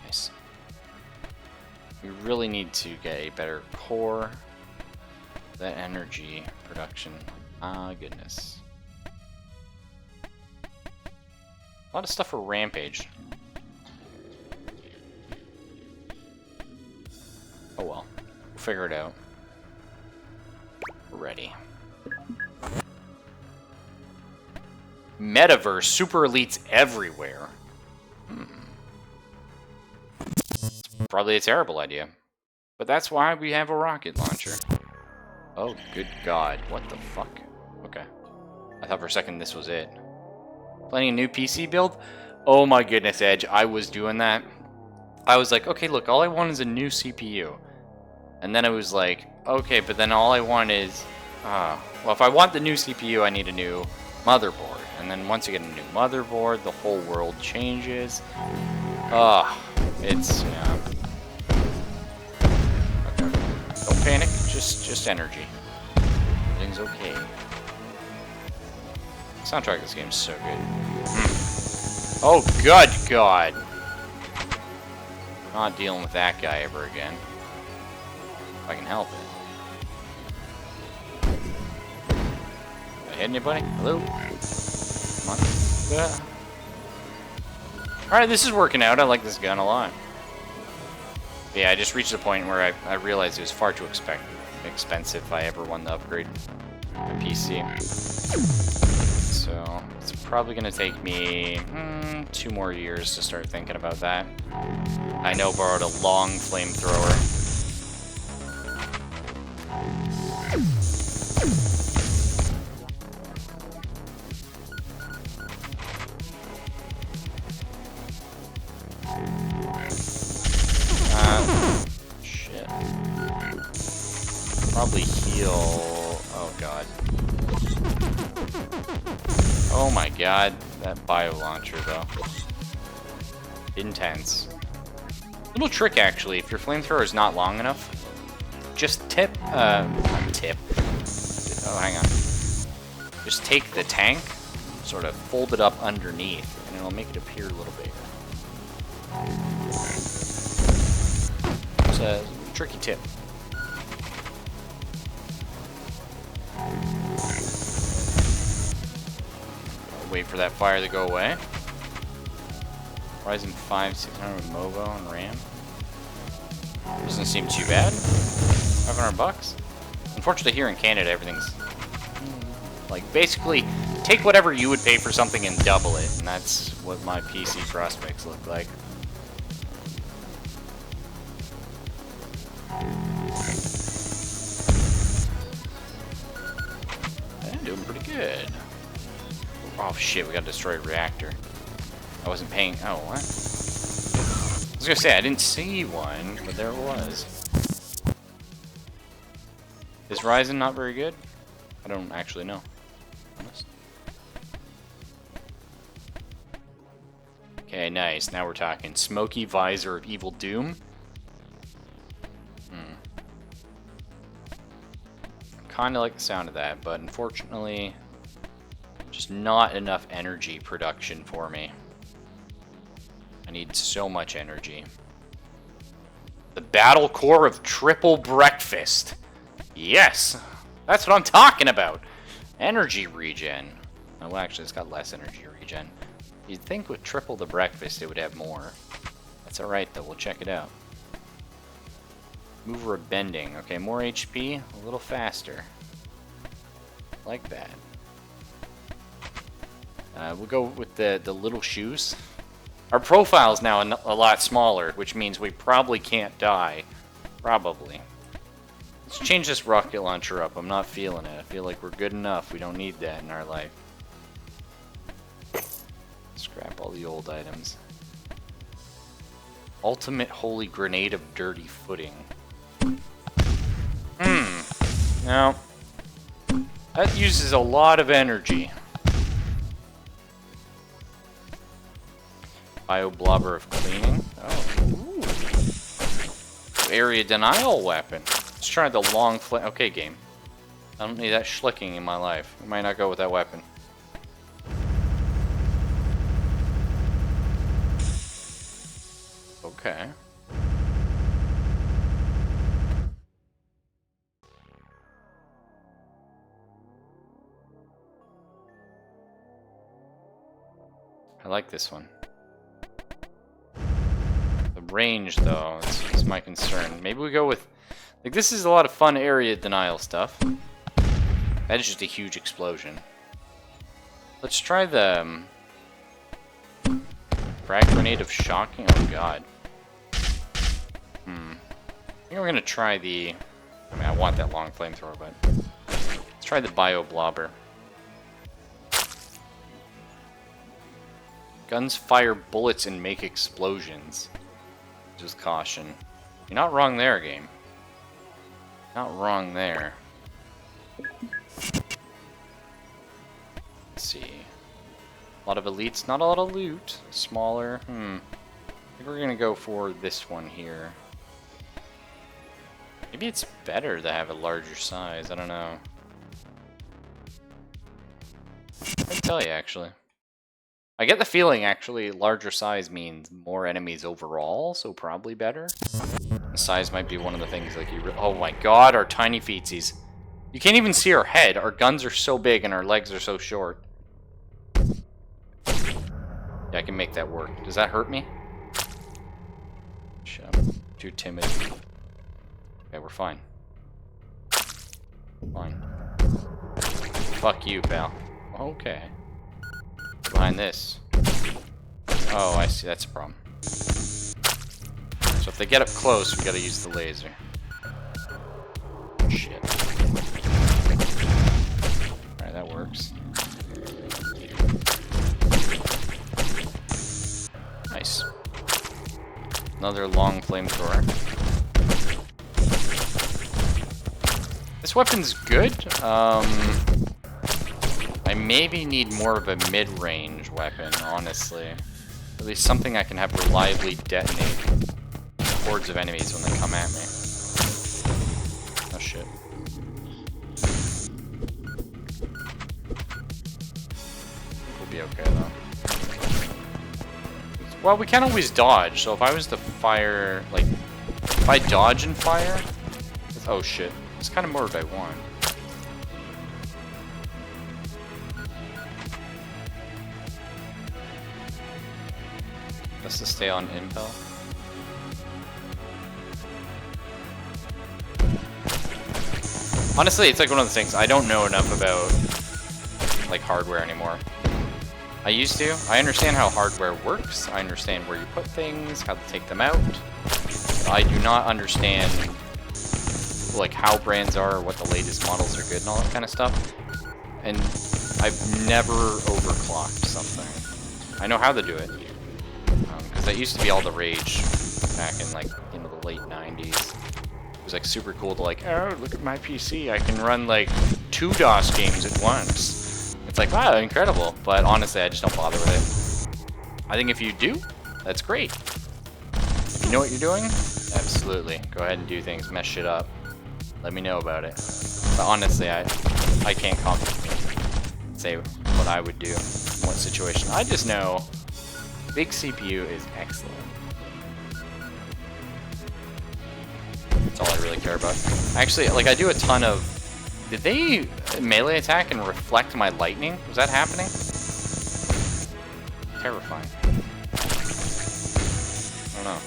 Nice. We really need to get a better core. That energy production. Ah, goodness. A lot of stuff for Rampage. Oh well. We'll figure it out. We're ready. Metaverse. Super elites everywhere. Probably a terrible idea. But that's why we have a rocket launcher. Oh, good God. What the fuck? Okay. I thought for a second this was it. Planning a new PC build? Oh my goodness, Edge. I was doing that. I was like, okay, look, all I want is a new CPU. And then I was like, okay, but then all I want is... well, if I want the new CPU, I need a new motherboard. And then once you get a new motherboard, the whole world changes. It's... yeah. Okay. Don't panic, just energy. Everything's okay. Soundtrack of this game's so good. Oh, good God! Not dealing with that guy ever again. If I can help it. Did I hit anybody? Hello? Come on. Alright, this is working out. I like this gun a lot. But yeah, I just reached the point where I realized it was far too expensive if I ever wanted to upgrade my PC. so it's probably going to take me 2 more years to start thinking about that. I know borrowed a long flamethrower. Shit. Probably heal. Oh god. Oh my god, that bio launcher though. Intense. Little trick actually, if your flamethrower is not long enough, just tip. Oh, hang on. Just take the tank, sort of fold it up underneath, and it'll make it appear a little bigger. It's a tricky tip. Wait for that fire to go away. Ryzen 5 600 with MOVO and RAM. Doesn't seem too bad. $500. Unfortunately, here in Canada, everything's like basically take whatever you would pay for something and double it, and that's what my PC prospects look like. I'm doing pretty good. Oh shit, we got a destroyed reactor. I wasn't paying. Oh, what? I was gonna say, I didn't see one, but there it was. Is Ryzen not very good? I don't actually know. Honest. Okay, nice. Now we're talking. Smoky Visor of Evil Doom. Kinda like the sound of that, but unfortunately, just not enough energy production for me. I need so much energy. The Battle Core of Triple Breakfast. Yes! That's what I'm talking about! Energy regen. Oh, well, actually, it's got less energy regen. You'd think with triple the breakfast it would have more. That's alright, though. We'll check it out. Mover of Bending. Okay, more HP, a little faster. Like that. We'll go with the little shoes. Our profile's now a lot smaller, which means we probably can't die. Probably. Let's change this rocket launcher up. I'm not feeling it. I feel like we're good enough. We don't need that in our life. Scrap all the old items. Ultimate Holy Grenade of Dirty Footing. Now, that uses a lot of energy. Bio-Blobber of Cleaning. Oh, ooh. Area Denial Weapon. Let's try the long flame. Okay, game. I don't need that schlicking in my life. I might not go with that weapon. Okay. I like this one. The range, though, is my concern. Maybe we go with... Like, this is a lot of fun area denial stuff. That is just a huge explosion. Let's try the... Frag Grenade of Shocking? Oh, God. I think we're gonna try the... I mean, I want that long flamethrower, but... Let's try the Bio-Blobber. Guns fire bullets and make explosions. Just caution. You're not wrong there, game. Not wrong there. Let's see. A lot of elites, not a lot of loot. Smaller. I think we're gonna go for this one here. Maybe it's better to have a larger size. I don't know. I can tell you, actually. I get the feeling, actually, larger size means more enemies overall, so probably better. The size might be one of the things, like, oh my god, our tiny feetsies. You can't even see our head. Our guns are so big and our legs are so short. Yeah, I can make that work. Does that hurt me? Shut up. Too timid. Okay, we're fine. Fine. Fuck you, pal. Okay. behind this? Oh, I see. That's a problem. So if they get up close, we gotta use the laser. Shit. Alright, that works. Nice. Another long flamethrower. This weapon's good. I maybe need more of a mid-range weapon, honestly. At least something I can have reliably detonate hordes of enemies when they come at me. Oh shit. We'll be okay though. Well, we can't always dodge, so if I was to fire, like, if I dodge and fire, oh shit, it's kind of more what I want. Best to stay on impel. Honestly, it's like one of the things, I don't know enough about, like, hardware anymore. I used to. I understand how hardware works. I understand where you put things, how to take them out. I do not understand, like, how brands are, what the latest models are good, and all that kind of stuff. And I've never overclocked something. I know how to do it. Because that used to be all the rage back in, like, you know, the late 90s. It was, like, super cool to, like, oh, look at my PC. I can run, like, 2 DOS games at once. It's like, wow, incredible. But honestly, I just don't bother with it. I think if you do, that's great. If you know what you're doing, absolutely. Go ahead and do things, mess shit up. Let me know about it. But honestly, I can't comment, say what I would do in what situation. I just know big CPU is excellent. That's all I really care about. Actually, like, I do a ton of... Did they melee attack and reflect my lightning? Was that happening? Terrifying. I don't know.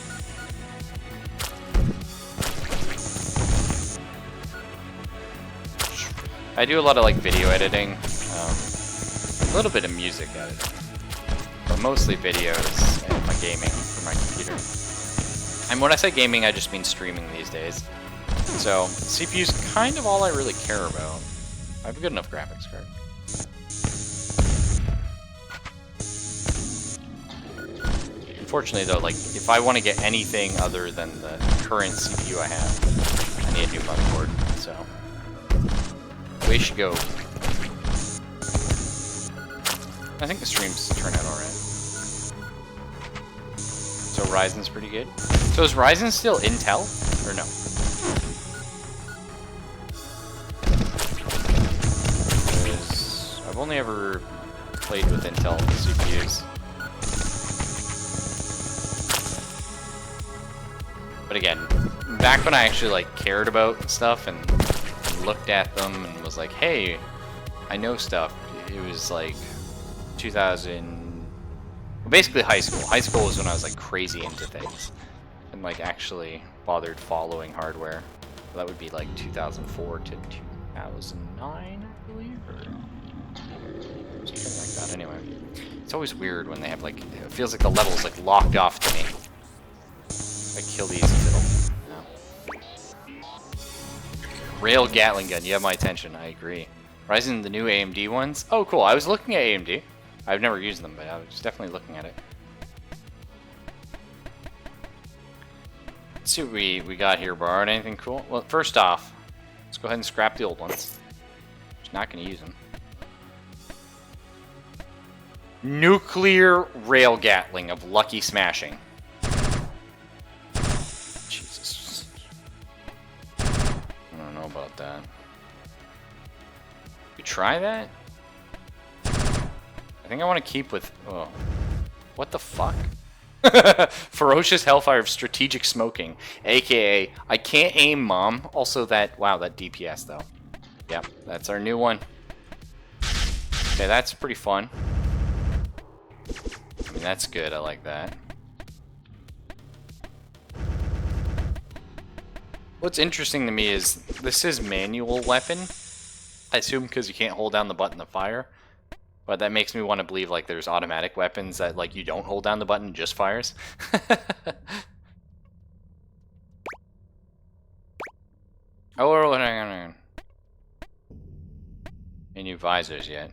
I do a lot of, like, video editing, a little bit of music editing, but mostly videos and my gaming for my computer. And when I say gaming, I just mean streaming these days. So, CPU's kind of all I really care about. I have a good enough graphics card. Unfortunately though, like, if I want to get anything other than the current CPU I have, I need a new motherboard, so... Way should go. I think the streams turn out alright. So Ryzen's pretty good. So is Ryzen still Intel, or no? I've only ever played with Intel CPUs. But again, back when I actually, like, cared about stuff and looked at them and was like, hey, I know stuff, it was like 2000, well, basically high school. High school was when I was, like, crazy into things and, like, actually bothered following hardware. So that would be like 2004 to 2009, I believe, or something like that. Anyway, it's always weird when they have, like, it feels like the level's, like, locked off to me. I kill these fiddle. Rail Gatling gun, you have my attention, I agree. Ryzen, the new AMD ones? Oh, cool, I was looking at AMD. I've never used them, but I was definitely looking at it. Let's see what we got here, Bard. Anything cool? Well, first off, let's go ahead and scrap the old ones. Just not going to use them. Nuclear Rail Gatling of Lucky Smashing. Jesus. I don't know about that. You try that? I think I want to keep with... Oh. What the fuck? Ferocious Hellfire of Strategic Smoking. AKA, I can't aim, Mom. Also that... Wow, that DPS, though. Yep, that's our new one. Okay, that's pretty fun. I mean, that's good. I like that. What's interesting to me is this is manual weapon. I assume because you can't hold down the button to fire. But that makes me want to believe like there's automatic weapons that like you don't hold down the button and just fires. Oh, hang on. Any new visors yet?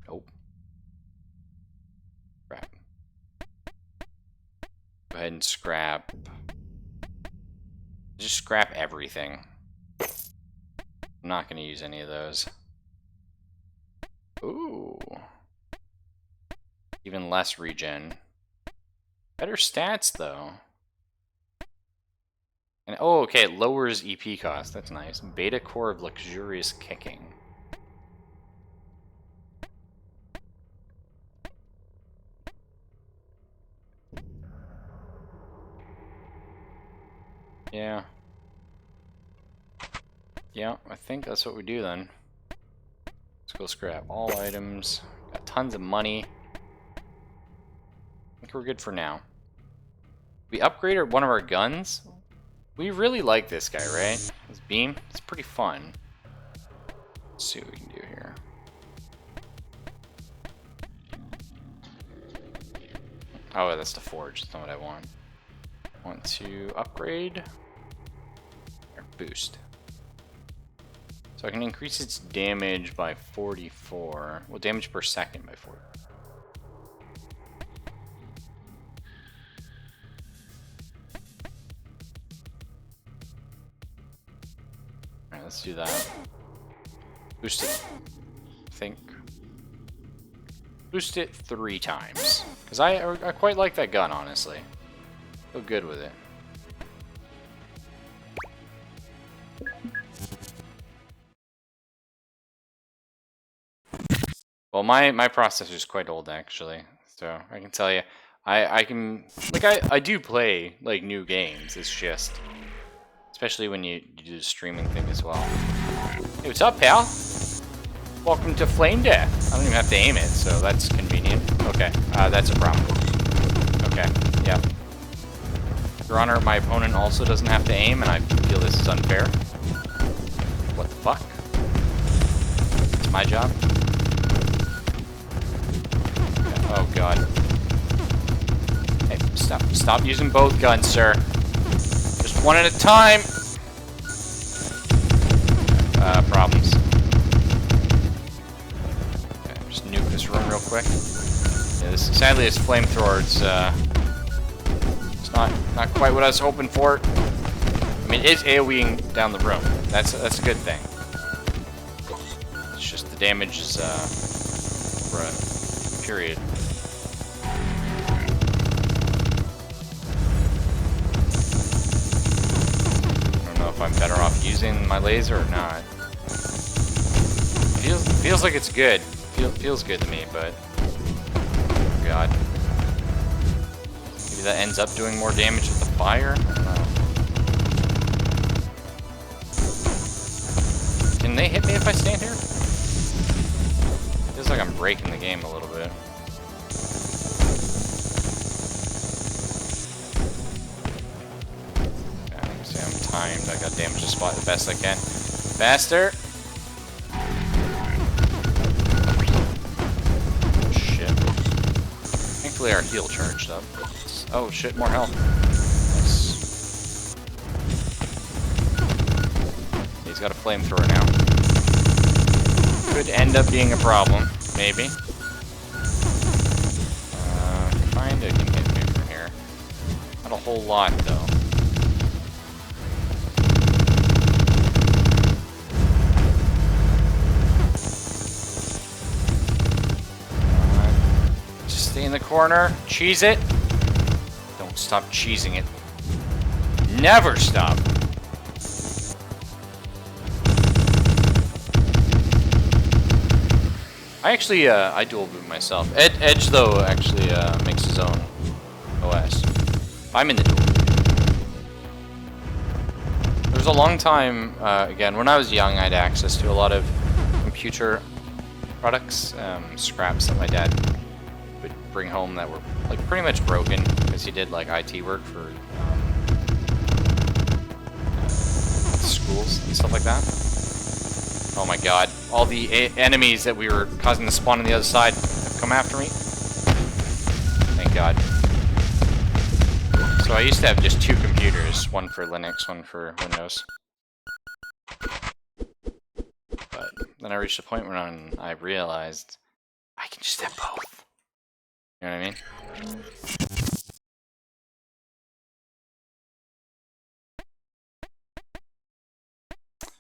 Nope. Crap. Go ahead and scrap. Just scrap everything. I'm not going to use any of those. Ooh. Even less regen. Better stats, though. And oh, okay, it lowers EP cost. That's nice. Beta core of luxurious kicking. Yeah. Yeah, I think that's what we do then. Let's go scrap all items. Got tons of money. I think we're good for now. We upgraded one of our guns. We really like this guy, right? This beam. It's pretty fun. Let's see what we can do here. Oh, that's the forge. That's not what I want. I want to upgrade or boost. So I can increase its damage by 44. Well, damage per second by 4. Alright, let's do that. Boost it. I think. Boost it 3 times. Because I quite like that gun, honestly. Feel good with it. Well, my processor is quite old, actually. So I can tell you, I can, like, I do play, like, new games. It's just, especially when you do the streaming thing as well. Hey, what's up, pal? Welcome to Flame Death. I don't even have to aim it, so that's convenient. Okay, that's a problem. Okay, yeah. Your Honor, my opponent also doesn't have to aim, and I feel this is unfair. What the fuck? It's my job. Oh god. Hey, stop using both guns, sir. Just one at a time. Problems. Okay, just nuke this room real quick. Yeah, sadly, this flamethrower is it's not quite what I was hoping for. I mean, it is AoEing down the room. That's a good thing. It's just the damage is for a period. I'm better off using my laser or not. Feels like it's good. Feels good to me, but oh god, maybe that ends up doing more damage with the fire. I don't know. Can they hit me if I stand here? Feels like I'm breaking the game a little bit. Timed. I got damage to spot the best I can. Faster! Shit. Thankfully our heal charged up. Oh shit, more health. Nice. He's got a flamethrower now. Could end up being a problem, maybe. Kinda can hit me from here. Not a whole lot though. Stay in the corner. Cheese it. Don't stop cheesing it. Never stop. I actually, I dual boot myself. Edge, though, actually makes his own OS. I'm in the dual boot. There was a long time, again, when I was young, I had access to a lot of computer products, scraps that my dad would bring home that were like pretty much broken because he did like IT work for schools and stuff like that. Oh my god. All the enemies that we were causing to spawn on the other side have come after me. Thank god. So I used to have just 2 computers. One for Linux, one for Windows. But then I reached a point where I realized I can just have both. You know what I mean?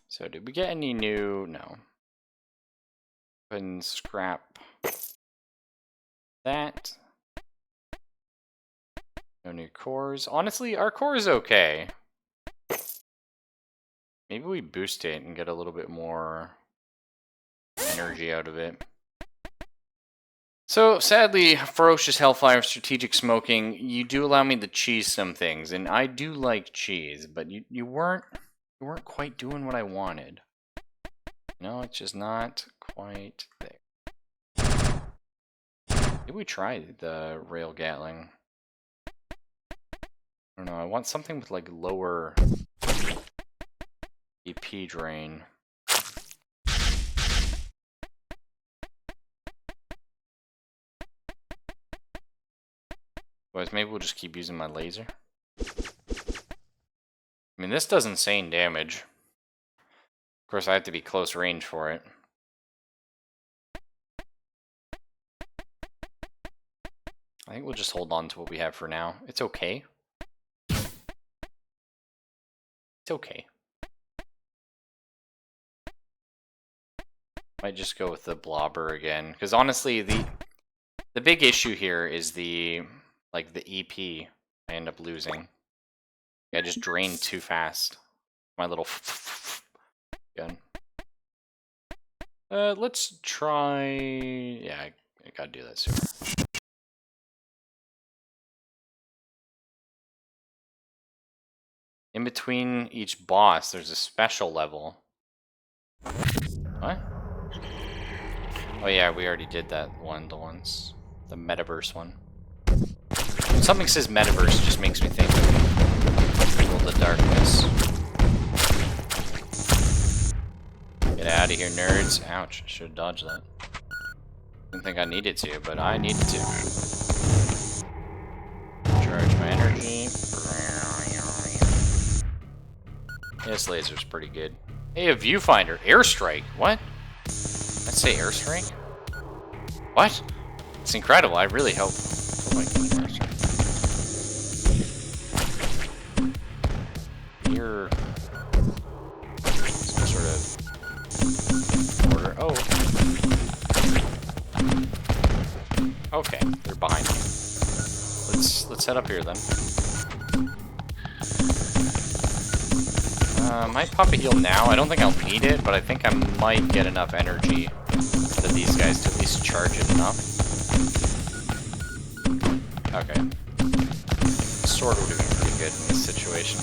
So did we get any new... No. Go ahead and scrap that. No new cores. Honestly, our core is okay. Maybe we boost it and get a little bit more energy out of it. So, sadly, Ferocious Hellfire, Strategic Smoking, you do allow me to cheese some things, and I do like cheese, but you weren't quite doing what I wanted. No, it's just not quite there. Maybe we try the Rail Gatling. I don't know, I want something with like lower EP drain. Otherwise, maybe we'll just keep using my laser. I mean, this does insane damage. Of course, I have to be close range for it. I think we'll just hold on to what we have for now. It's okay. It's okay. Might just go with the blobber again, because honestly, the big issue here is the EP I end up losing. I just drained too fast. My little gun. Let's try. Yeah, I gotta do that sooner. In between each boss, there's a special level. What? Oh yeah, we already did that one once. The metaverse one. When something says metaverse, it just makes me think of World of Darkness. Get out of here, nerds. Ouch, should have dodged that. Didn't think I needed to, but I needed to. Charge my energy. This laser's pretty good. Hey, a viewfinder. Airstrike. What? Let's say airstrike? What? It's incredible. I really hope I can get an airstrike. You're some sort of order. Oh. Okay, they're behind me. Let's head up here then. Might pop a heal now. I don't think I'll need it, but I think I might get enough energy out of these guys to at least charge it enough. Okay. Sword would have been pretty good in this situation.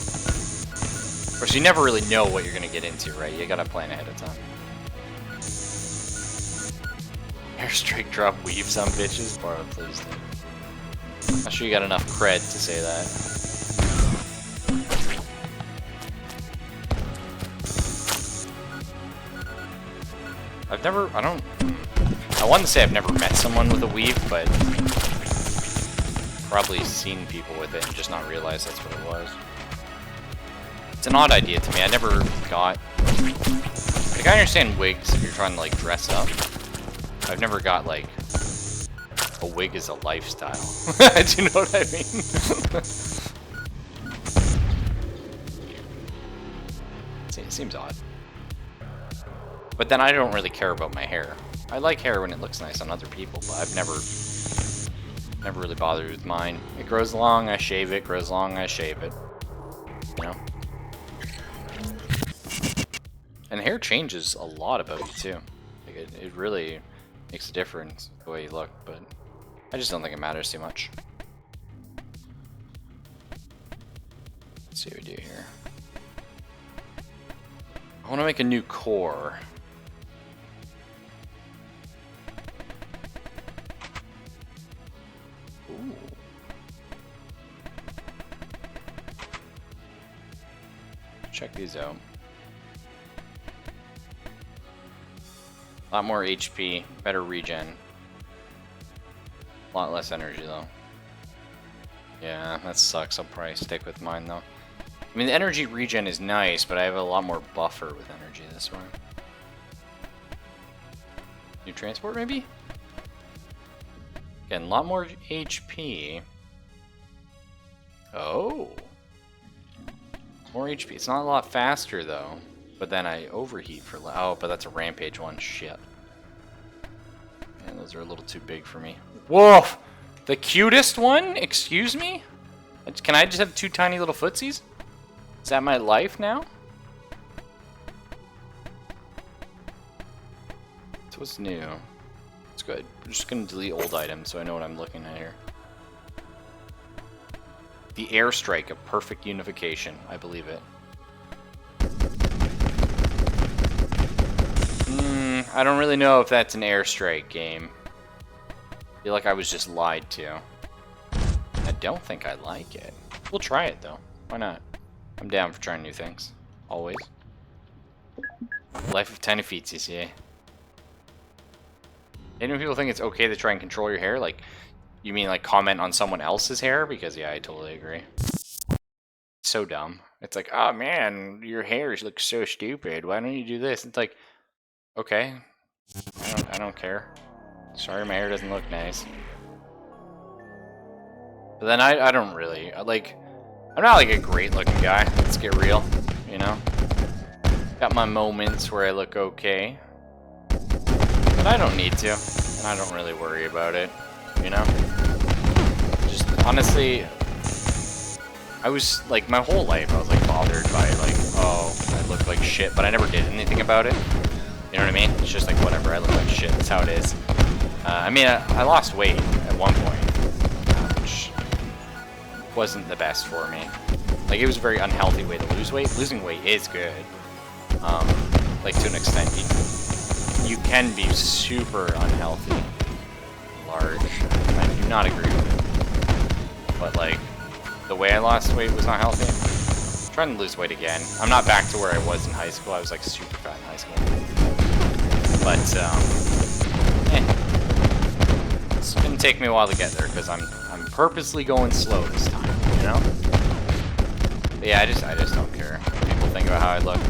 Of course, you never really know what you're gonna get into, right? You gotta plan ahead of time. Airstrike drop weave some bitches? Borrow, please. Not sure you got enough cred to say that. I want to say I've never met someone with a weave, but probably seen people with it and just not realized that's what it was. It's an odd idea to me. I never got... Like, I understand wigs if you're trying to, like, dress up. I've never got, like, a wig as a lifestyle. Do you know what I mean? It seems odd. But then I don't really care about my hair. I like hair when it looks nice on other people, but I've never really bothered with mine. It grows long, I shave it. Grows long, I shave it. You know? And hair changes a lot about you, too. Like it really makes a difference the way you look, but I just don't think it matters too much. Let's see what we do here. I want to make a new core. Ooh. Check these out. A lot more HP, better regen. A lot less energy though. Yeah, that sucks. I'll probably stick with mine though. I mean, the energy regen is nice, but I have a lot more buffer with energy this one. New transport, maybe? Again, a lot more HP. Oh. More HP. It's not a lot faster, though. But then I overheat for... Oh, but that's a rampage one. Shit. And those are a little too big for me. Whoa! The cutest one? Excuse me? Can I just have two tiny little footsies? Is that my life now? So what's new? It's good. I'm just gonna delete old items so I know what I'm looking at here. The airstrike of perfect unification. I believe it. I don't really know if that's an airstrike game. I feel like I was just lied to. I don't think I like it. We'll try it though. Why not? I'm down for trying new things. Always. Life of tiny feetsies, yeah. Any people think it's okay to try and control your hair? Like, you mean like comment on someone else's hair? Because yeah, I totally agree. It's so dumb. It's like, oh man, your hair looks so stupid. Why don't you do this? It's like, okay, I don't care. Sorry, my hair doesn't look nice. But then I don't really like. I'm not like a great looking guy. Let's get real, you know. Got my moments where I look okay. But I don't need to, and I don't really worry about it, you know? Just, honestly, I was, like, my whole life I was, like, bothered by, like, oh, I look like shit, but I never did anything about it. You know what I mean? It's just like, whatever, I look like shit, that's how it is. I mean, I lost weight at one point, which wasn't the best for me. Like, it was a very unhealthy way to lose weight. Losing weight is good. Like, to an extent, you can be super unhealthy, large. I do not agree with it. But like, the way I lost weight was not healthy. I'm trying to lose weight again. I'm not back to where I was in high school. I was like super fat in high school. But it's gonna take me a while to get there because I'm purposely going slow this time. You know? But yeah, I just don't care what people think about how I look.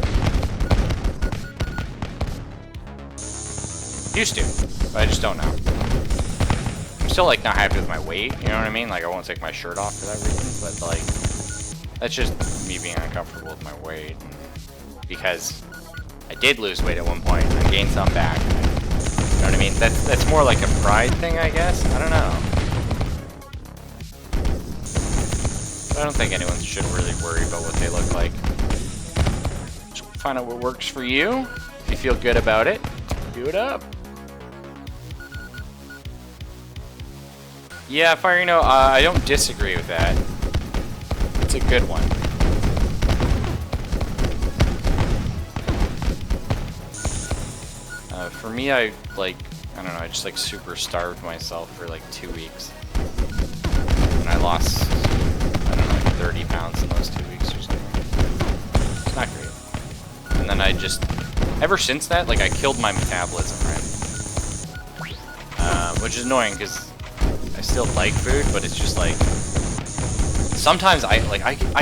Used to, but I just don't know. I'm still like not happy with my weight, you know what I mean? Like I won't take my shirt off for that reason, but like that's just me being uncomfortable with my weight. Because I did lose weight at one point and I gained some back. You know what I mean? That's more like a pride thing, I guess. I don't know. But I don't think anyone should really worry about what they look like. Just find out what works for you. If you feel good about it, do it up. Yeah, Fire, I don't disagree with that. It's a good one. For me, I don't know, I just like super starved myself for like 2 weeks. And I lost, I don't know, like 30 pounds in those 2 weeks or something. It's not great. And then I just, ever since that, like I killed my metabolism, right? Which is annoying because I still like food, but it's just like sometimes I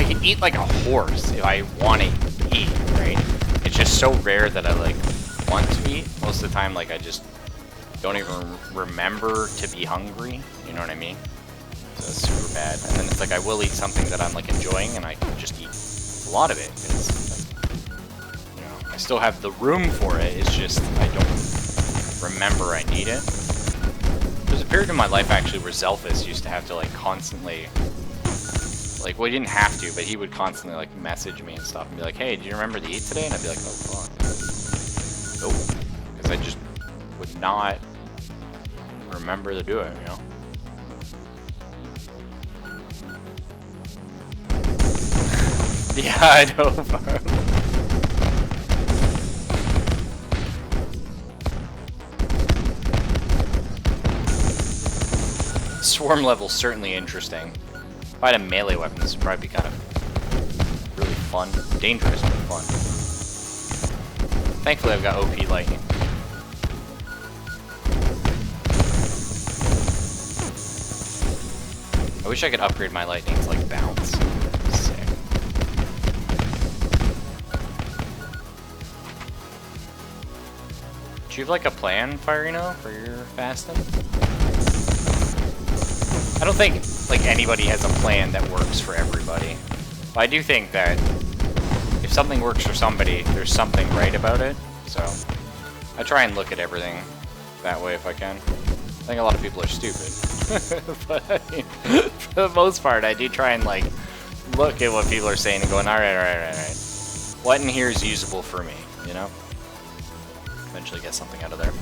can eat like a horse if I want to eat, right? It's just so rare that I like want to eat. Most of the time, like I just don't even remember to be hungry. You know what I mean? So it's super bad. And then it's like I will eat something that I'm like enjoying, and I can just eat a lot of it. It's, like, I still have the room for it. It's just I don't remember I need it. There's a period in my life actually where Zelphus used to have to like constantly, like, well, he didn't have to, but he would constantly like message me and stuff and be like, hey, do you remember to eat today? And I'd be like, oh fuck. Nope. Because I just would not remember to do it, you know? Yeah, I know. Swarm level's certainly interesting. If I had a melee weapon, this would probably be kind of really fun. Dangerous, but fun. Thankfully, I've got OP lightning. I wish I could upgrade my lightning to like bounce. Sick. Do you have like a plan, Firino, for your fasting? I don't think like anybody has a plan that works for everybody. But I do think that if something works for somebody, there's something right about it. So I try and look at everything that way if I can. I think a lot of people are stupid. But I mean, for the most part, I do try and like look at what people are saying and going, alright. What in here is usable for me, you know? Eventually get something out of there.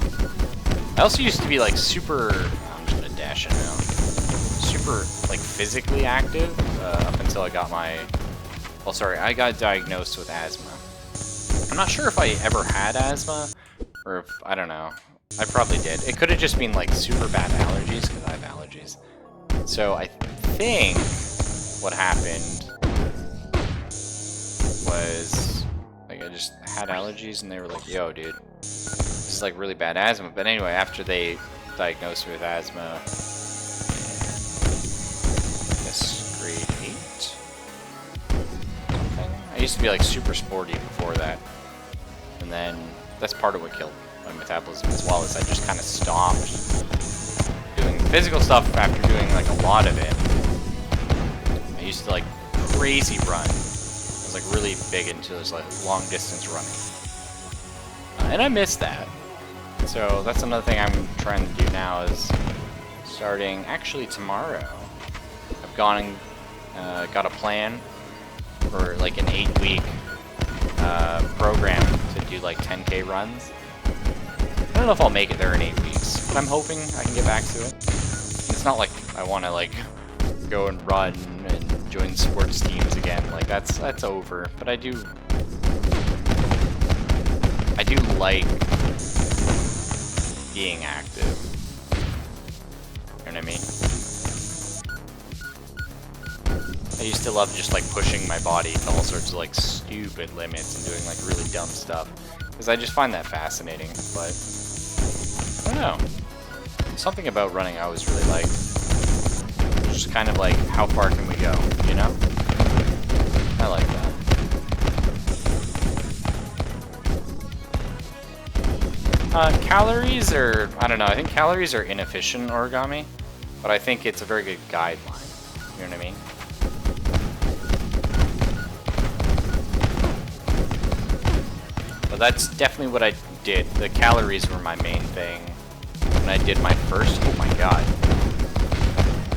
I also used to be like super, I'm just gonna dash it now. Super like physically active up until I got my, well sorry, I got diagnosed with asthma. I'm not sure if I ever had asthma, or if, I don't know. I probably did. It could have just been like super bad allergies, because I have allergies. So I think what happened was, like I just had allergies and they were like, yo dude, this is like really bad asthma. But anyway, after they diagnosed me with asthma, I guess grade 8? Something? I used to be like super sporty before that. And then that's part of what killed my metabolism as well, is I just kind of stopped doing physical stuff after doing like a lot of it. I used to like crazy run. I was like really big into this like long distance running. And I miss that. So that's another thing I'm trying to do now, is starting actually tomorrow. I've gone and got a plan for like an 8-week program to do like 10K runs. I don't know if I'll make it there in 8 weeks, but I'm hoping I can get back to it. It's not like I want to like go and run and join sports teams again. Like that's over. But I do like being active. You know what I mean? I used to love just like pushing my body to all sorts of like stupid limits and doing like really dumb stuff, because I just find that fascinating. But I don't know. Something about running I always really liked. Just kind of like, how far can we go, you know? I like that. Calories are, I don't know, I think calories are inefficient origami, but I think it's a very good guideline. You know what I mean? But that's definitely what I did. The calories were my main thing. When I did my first, oh my god,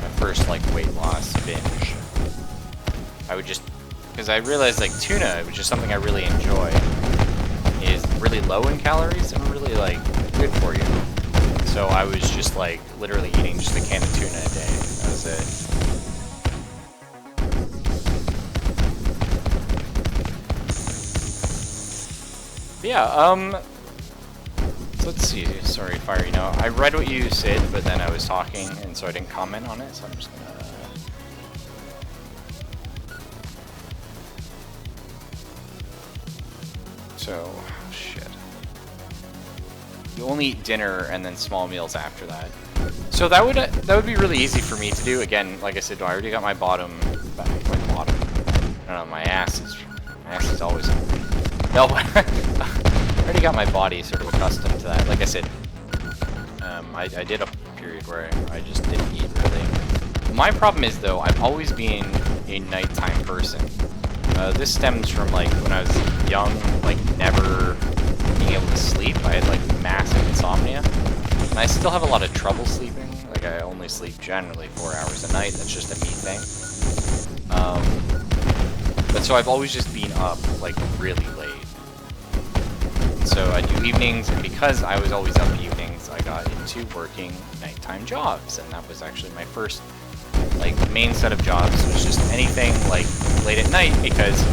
my first like weight loss binge, I would just, because I realized like tuna, it was just something I really enjoy, is really low in calories and really like good for you. So I was just like literally eating just a can of tuna a day. That was it. But yeah, so let's see. Sorry, Firino. I read what you said, but then I was talking, and so I didn't comment on it. So I'm just gonna. So, shit. You only eat dinner and then small meals after that. So that would be really easy for me to do. Again, like I said, I already got my bottom. I don't know, my ass is always. No, I already got my body sort of accustomed to that. Like I said, I did a period where I just didn't eat really. My problem is though, I've always been a nighttime person. This stems from like when I was young, like never being able to sleep. I had like massive insomnia, and I still have a lot of trouble sleeping. Like I only sleep generally 4 hours a night. That's just a me thing. But so I've always just been up like really late. So I do evenings, and because I was always up evenings, I got into working nighttime jobs, and that was actually my first like main set of jobs. Was just anything like late at night, because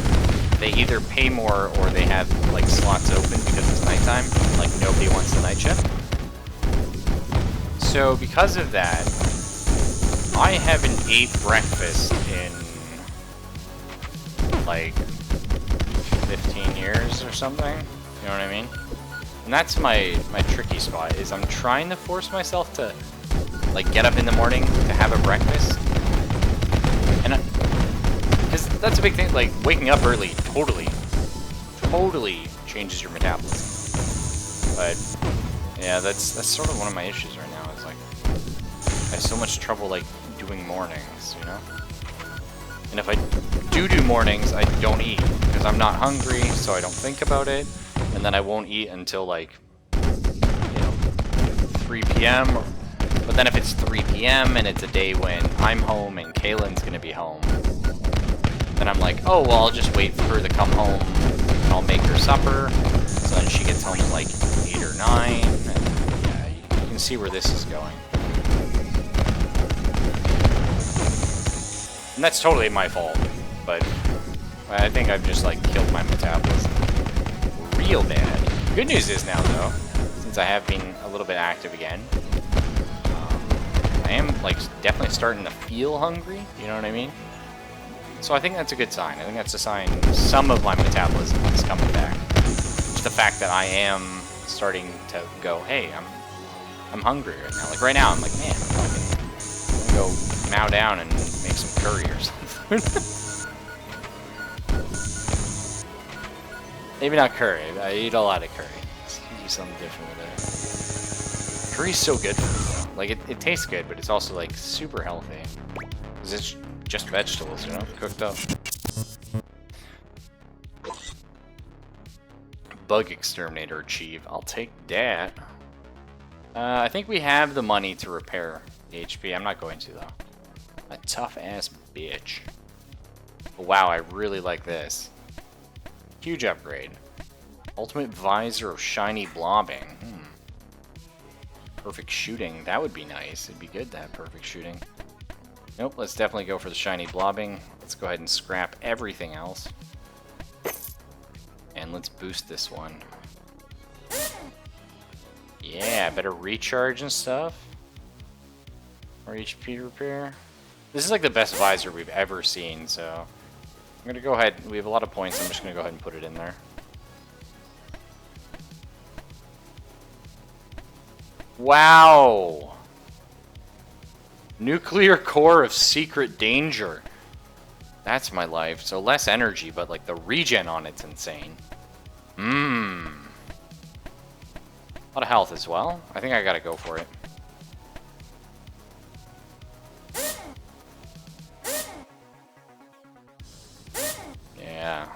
they either pay more or they have like slots open because it's nighttime, like nobody wants the night shift. So because of that, I haven't ate breakfast in like 15 years or something. You know what I mean? And that's my tricky spot, is I'm trying to force myself to like get up in the morning to have a breakfast, that's a big thing. Like, waking up early totally changes your metabolism. But yeah, that's sort of one of my issues right now. Is like I have so much trouble like doing mornings, you know. And if I do mornings, I don't eat because I'm not hungry, so I don't think about it, and then I won't eat until like 3 p.m. But then if it's 3 p.m. and it's a day when I'm home and Kaylin's gonna be home, then I'm like, oh well, I'll just wait for her to come home and I'll make her supper. So then she gets home at like 8 or 9, and yeah, you can see where this is going. And that's totally my fault, but I think I've just like killed my metabolism real bad. Good news is now though, since I have been a little bit active again, I am like definitely starting to feel hungry, you know what I mean? So I think that's a good sign. I think that's a sign some of my metabolism is coming back. Just the fact that I am starting to go, hey, I'm hungry right now. Like right now, I'm like, man, I'm gonna go mow down and make some curry or something. Maybe not curry. I eat a lot of curry. Let's do something different with it. Curry's so good for me, though. Like, it tastes good, but it's also, like, super healthy. Because it's just vegetables, you know, cooked up. Bug exterminator achieved. I'll take that. I think we have the money to repair the HP. I'm not going to, though. A tough-ass bitch. But wow, I really like this. Huge upgrade. Ultimate visor of shiny blobbing. Perfect shooting. That would be nice. It'd be good to have perfect shooting. Nope, let's definitely go for the shiny blobbing. Let's go ahead and scrap everything else. And let's boost this one. Yeah, better recharge and stuff. More HP repair. This is like the best visor we've ever seen, so I'm gonna go ahead. We have a lot of points. I'm just gonna go ahead and put it in there. Wow! Nuclear core of secret danger. That's my life. So less energy, but like the regen on it's insane. A lot of health as well. I think I gotta go for it. Yeah.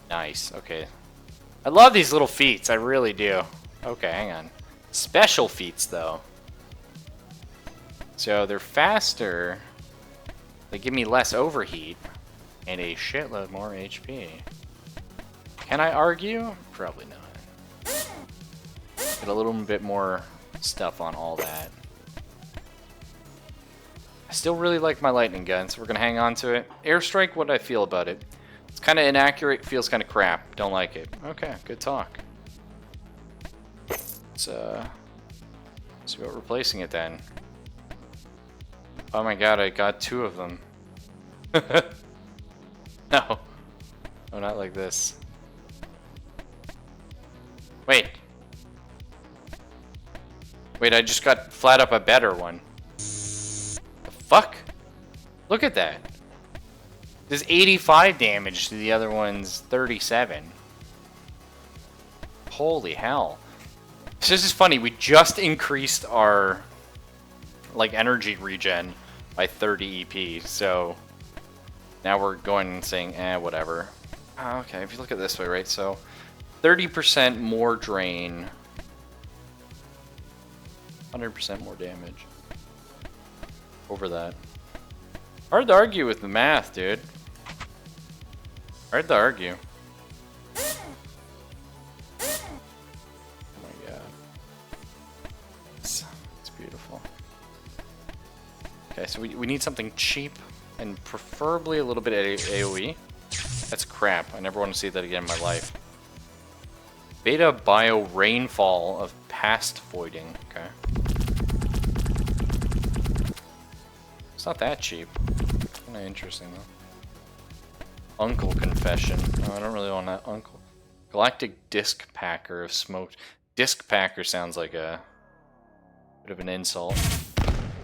Nice. Okay. I love these little feats. I really do. Okay, hang on. Special feats, though. So they're faster. They give me less overheat. And a shitload more HP. Can I argue? Probably not. Get a little bit more stuff on all that. I still really like my lightning gun, so we're going to hang on to it. Airstrike, what do I feel about it? It's kind of inaccurate, feels kind of crap. Don't like it. Okay, good talk. Let's see about replacing it then. Oh my god, I got 2 of them. No. Oh, not like this. Wait. Wait, I just got flat up a better one. The fuck? Look at that. There's 85 damage to the other one's 37. Holy hell. So this is funny, we just increased our like energy regen by 30 EP, so now we're going and saying, whatever. Okay, if you look at it this way, right, so 30% more drain, 100% more damage over that. Hard to argue with the math, dude. Hard to argue. Okay, so we need something cheap and preferably a little bit of AoE. That's crap. I never want to see that again in my life. Beta bio rainfall of past voiding. Okay. It's not that cheap. Kind of interesting though. Uncle confession. No, I don't really want that uncle. Galactic disc packer of smoked. Disc packer sounds like a bit of an insult.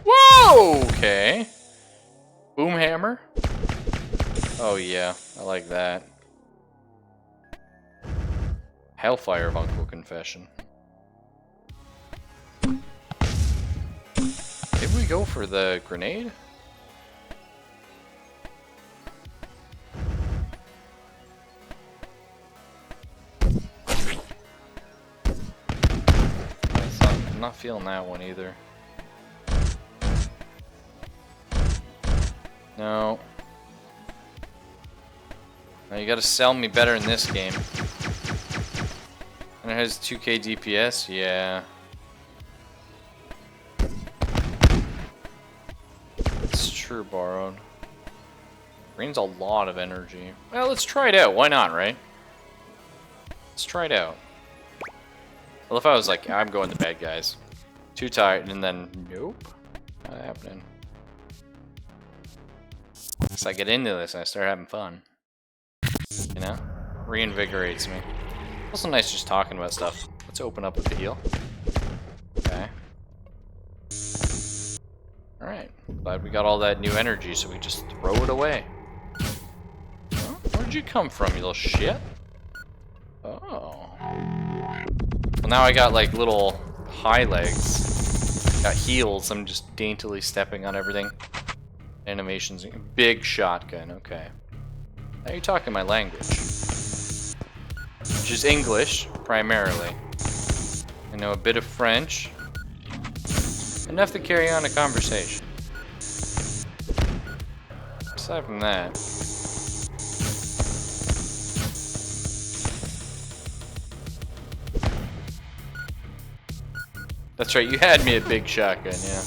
Whoa! Okay. Boom hammer. Oh yeah, I like that. Hellfire of Uncle Confession. Did we go for the grenade? I'm not feeling that one either. No. Now you gotta sell me better in this game. And it has 2k DPS? Yeah. It's true, borrowed. Drains a lot of energy. Well, let's try it out. Why not, right? Let's try it out. Well, if I was like, I'm going to bed, guys. Too tired, and then, nope. Not happening. So I get into this and I start having fun. You know? Reinvigorates me. Also nice just talking about stuff. Let's open up with the heal. Okay. Alright. Glad we got all that new energy, so we just throw it away. Oh, where'd you come from, you little shit? Oh. Well, now I got like little high legs. Got heels. I'm just daintily stepping on everything. Animations. Big shotgun. Okay. Now you're talking my language. Which is English, primarily. I know a bit of French. Enough to carry on a conversation. Aside from that. That's right, you had me at big shotgun, yeah.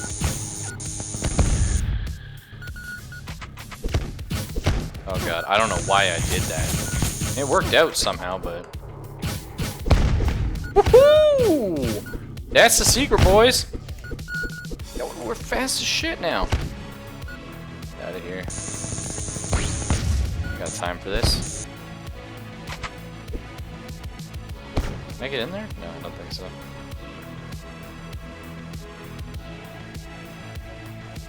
Oh god, I don't know why I did that. It worked out somehow, but... Woohoo! That's the secret, boys! Yo, we're fast as shit now. Get out of here. Got time for this. Can I get in there? No, I don't think so.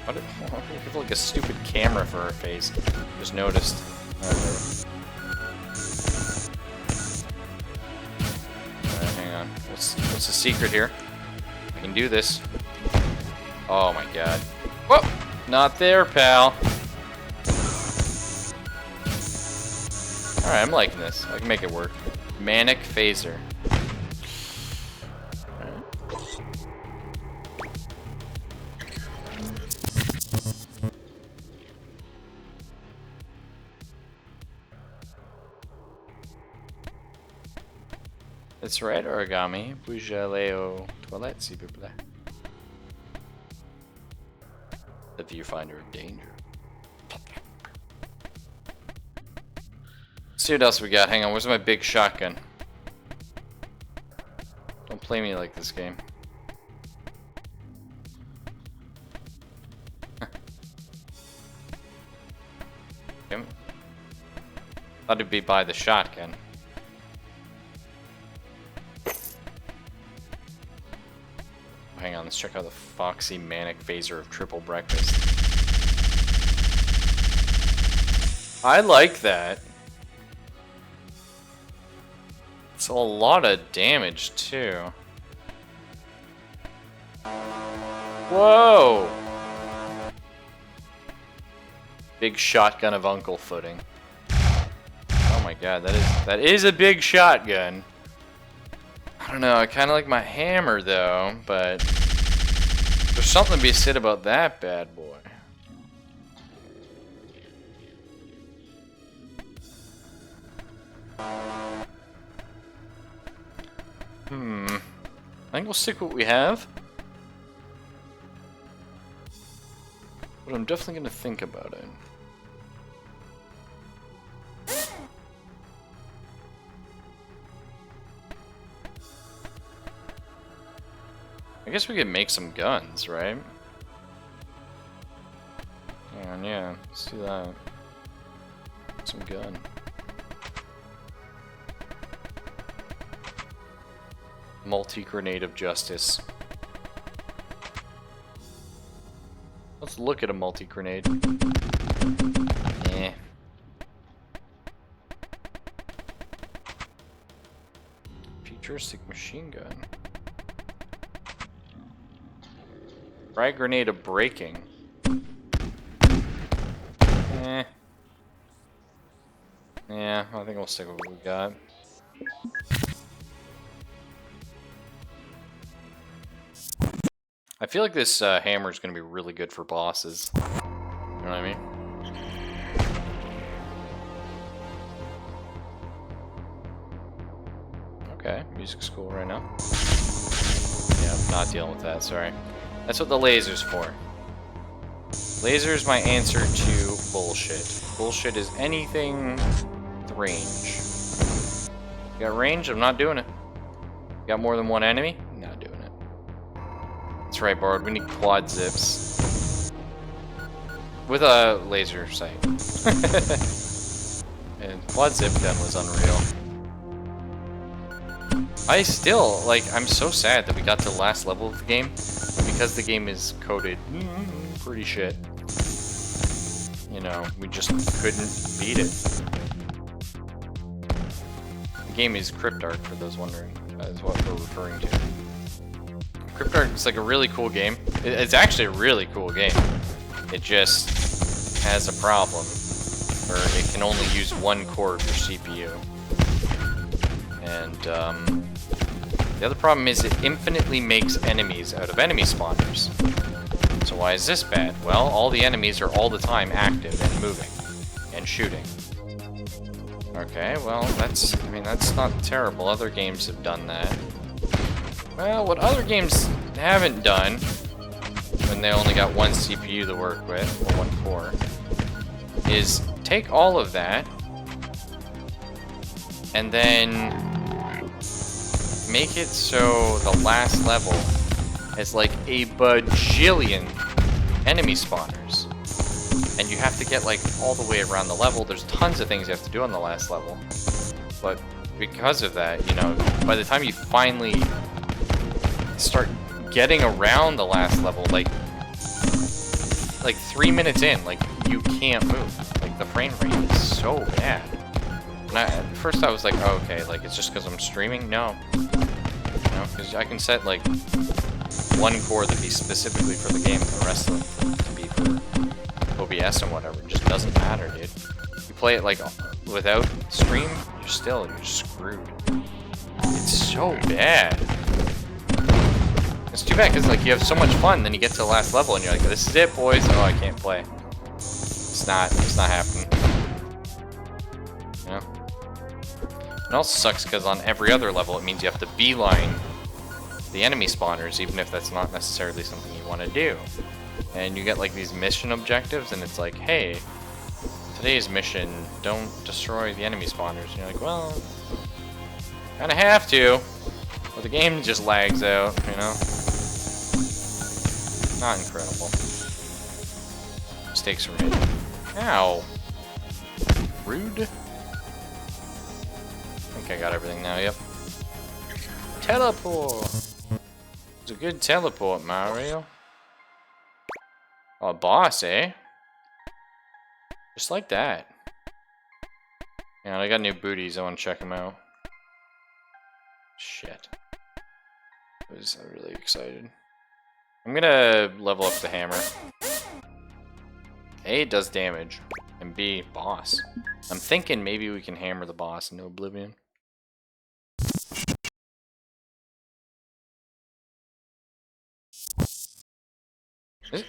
Why did we have like a stupid camera for her face? Just noticed. Alright, hang on. What's the secret here? I can do this. Oh my god. Whoa! Not there, pal. Alright, I'm liking this. I can make it work. Manic phaser. That's right, origami. Bouge Leo toilette, s'il vous plaît. The viewfinder of danger. Let's see what else we got. Hang on, where's my big shotgun? Don't play me like this game. Damn it. Thought it'd be by the shotgun. Hang on, let's check out the Foxy Manic Phaser of Triple Breakfast. I like that. It's a lot of damage, too. Whoa! Big shotgun of uncle footing. Oh my god, that is a big shotgun. I don't know, I kind of like my hammer though, but there's something to be said about that bad boy. I think we'll stick with what we have. But I'm definitely going to think about it. I guess we could make some guns, right? Yeah, let's do that. Some gun. Multi-grenade of justice. Let's look at a multi-grenade. Eh. Futuristic machine gun. Frag grenade of breaking. Eh. Yeah, I think we'll stick with what we got. I feel like this hammer is going to be really good for bosses. You know what I mean? Okay, music's cool right now. Yeah, I'm not dealing with that, sorry. That's what the laser's for. Laser's my answer to bullshit. Bullshit is anything with range. You got range? I'm not doing it. You got more than one enemy? Not doing it. That's right, Bard. We need quad zips. With a laser sight. And quad zip gun was unreal. I still, like, I'm so sad that we got to the last level of the game because the game is coded pretty shit. You know, we just couldn't beat it. The game is Cryptark, for those wondering. That is what we're referring to. Cryptark is like a really cool game. It's actually a really cool game. It just has a problem where it can only use one core of your CPU. And the other problem is it infinitely makes enemies out of enemy spawners. So why is this bad? Well, all the enemies are all the time active and moving and shooting. Okay, well, that's not terrible. Other games have done that. Well, what other games haven't done, when they only got one CPU to work with, or one core, is take all of that, and then make it so the last level has like a bajillion enemy spawners. And you have to get like all the way around the level. There's tons of things you have to do on the last level. But because of that, you know, by the time you finally start getting around the last level, like 3 minutes in, like, you can't move. Like, the frame rate is so bad. And at first I was like, oh, okay, like, it's just because I'm streaming? No. You know, because I can set, like, one core to be specifically for the game and the rest of them to be for OBS and whatever. It just doesn't matter, dude. You play it, like, without stream, you're screwed. It's so bad. It's too bad, because, like, you have so much fun, then you get to the last level, and you're like, this is it, boys. Oh, I can't play. It's not happening. Yeah. It also sucks, because on every other level, it means you have to beeline the enemy spawners, even if that's not necessarily something you want to do. And you get, like, these mission objectives, and it's like, hey, today's mission, don't destroy the enemy spawners. And you're like, well, kind of have to. But the game just lags out, you know? Not incredible. Mistakes were made. Ow. Rude. I think I got everything now, yep. Teleport! It's a good teleport, Mario. Oh, a boss, eh? Just like that. Yeah, I got new booties. I want to check them out. Shit. I was really excited. I'm gonna level up the hammer. A, it does damage. And B, boss. I'm thinking maybe we can hammer the boss into oblivion.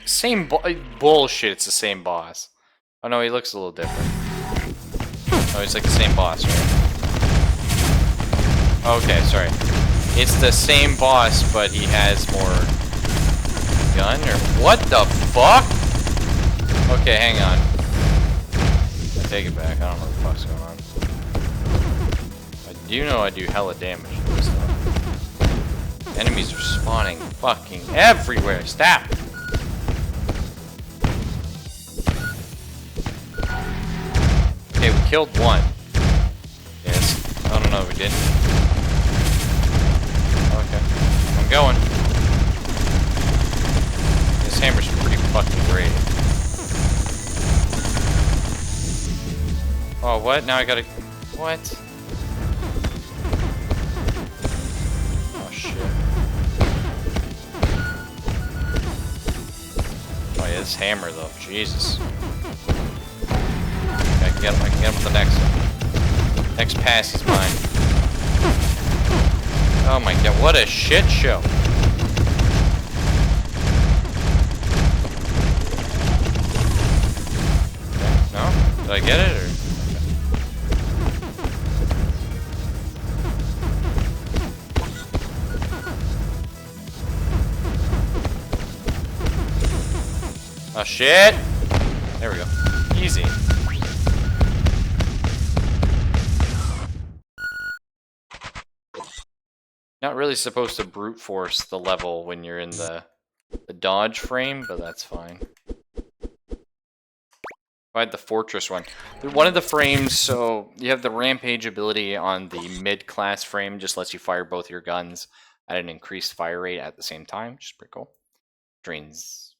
Same bullshit, it's the same boss. Oh no, he looks a little different. Oh, he's like the same boss, right? Okay, sorry. It's the same boss, but he has more gun, or what the fuck? Okay, hang on. I take it back, I don't know what the fuck's going on. I do know I do hella damage to this stuff. Enemies are spawning fucking everywhere, stop! Okay, we killed one. Yes. I don't know if we didn't. Okay. I'm going. This hammer's pretty fucking great. Oh, what? Now I gotta... What? shit. Oh yeah, this hammer though, Jesus. I can get him with the next one. Next pass is mine. Oh my god, what a shit show. Okay, no? Did I get it or? Oh shit! There we go. Easy. Not really supposed to brute force the level when you're in the dodge frame, but that's fine. I had the fortress one. One of the frames, so you have the rampage ability on the mid-class frame, just lets you fire both your guns at an increased fire rate at the same time, which is pretty cool. Drains,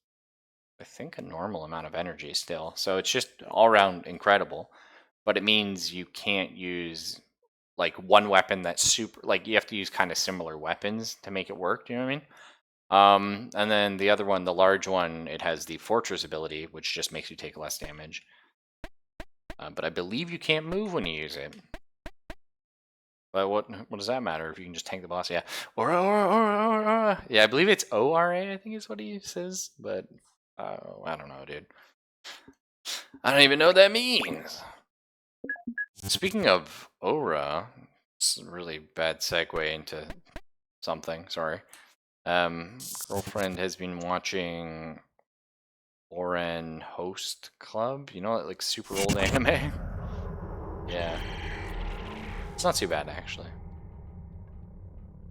I think, a normal amount of energy still. So it's just all around incredible. But it means you can't use like one weapon that's super, like you have to use kind of similar weapons to make it work. Do you know what I mean? And then the other one, the large one, it has the fortress ability, which just makes you take less damage. But I believe you can't move when you use it. But what does that matter if you can just tank the boss? Yeah. Or. Yeah, I believe it's ORA, I think is what he says. But I don't know, dude. I don't even know what that means. Speaking of Aura, it's a really bad segue into something, sorry. Girlfriend has been watching Oren Host Club, you know, like super old anime? Yeah. It's not too bad, actually.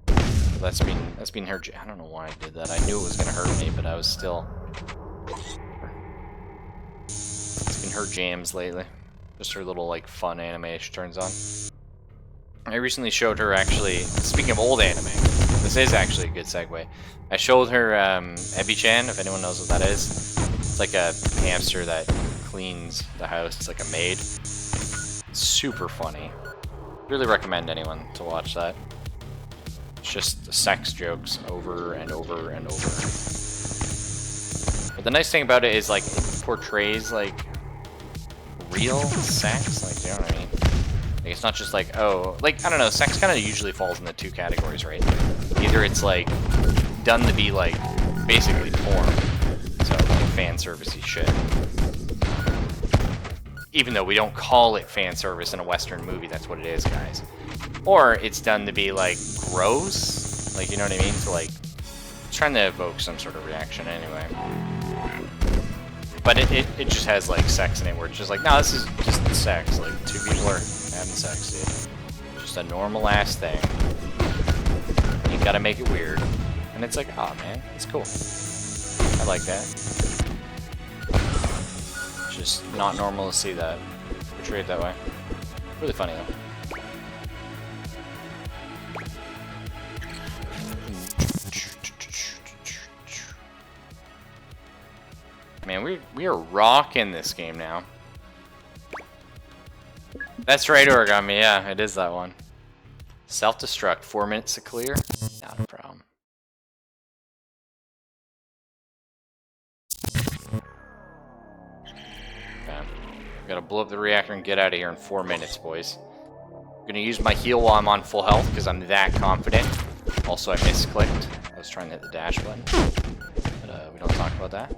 But that's been her, I don't know why I did that. I knew it was gonna hurt me, but I was still... It's been her jams lately. Just her little, like, fun anime she turns on. I recently showed her, actually, speaking of old anime, this is actually a good segue. I showed her Ebi-chan, if anyone knows what that is. It's like a hamster that cleans the house. It's like a maid. Super funny. Really recommend anyone to watch that. It's just sex jokes over and over and over. But the nice thing about it is, like, it portrays, like, real sex. Like, you know what I mean? Like, it's not just like, oh, like, I don't know, sex kind of usually falls into two categories, right? Either it's, like, done to be, like, basically porn. So, like, fan servicey shit. Even though we don't call it fan service in a Western movie, that's what it is, guys. Or it's done to be, like, gross. Like, you know what I mean? To, like, trying to evoke some sort of reaction anyway. But it just has, like, sex in it where it's just like, no, this is just sex. Like, two people are having sex, dude. Just a normal-ass thing. You gotta make it weird. And it's like, oh, man, it's cool. I like that. It's just not normal to see that portrayed that way. Really funny, though. Man, we are rocking this game now. That's right, Origami. Yeah, it is that one. Self-destruct. 4 minutes to clear. Not a problem. Okay. Gotta blow up the reactor and get out of here in 4 minutes, boys. I'm gonna use my heal while I'm on full health because I'm that confident. Also, I misclicked. I was trying to hit the dash button. But we don't talk about that.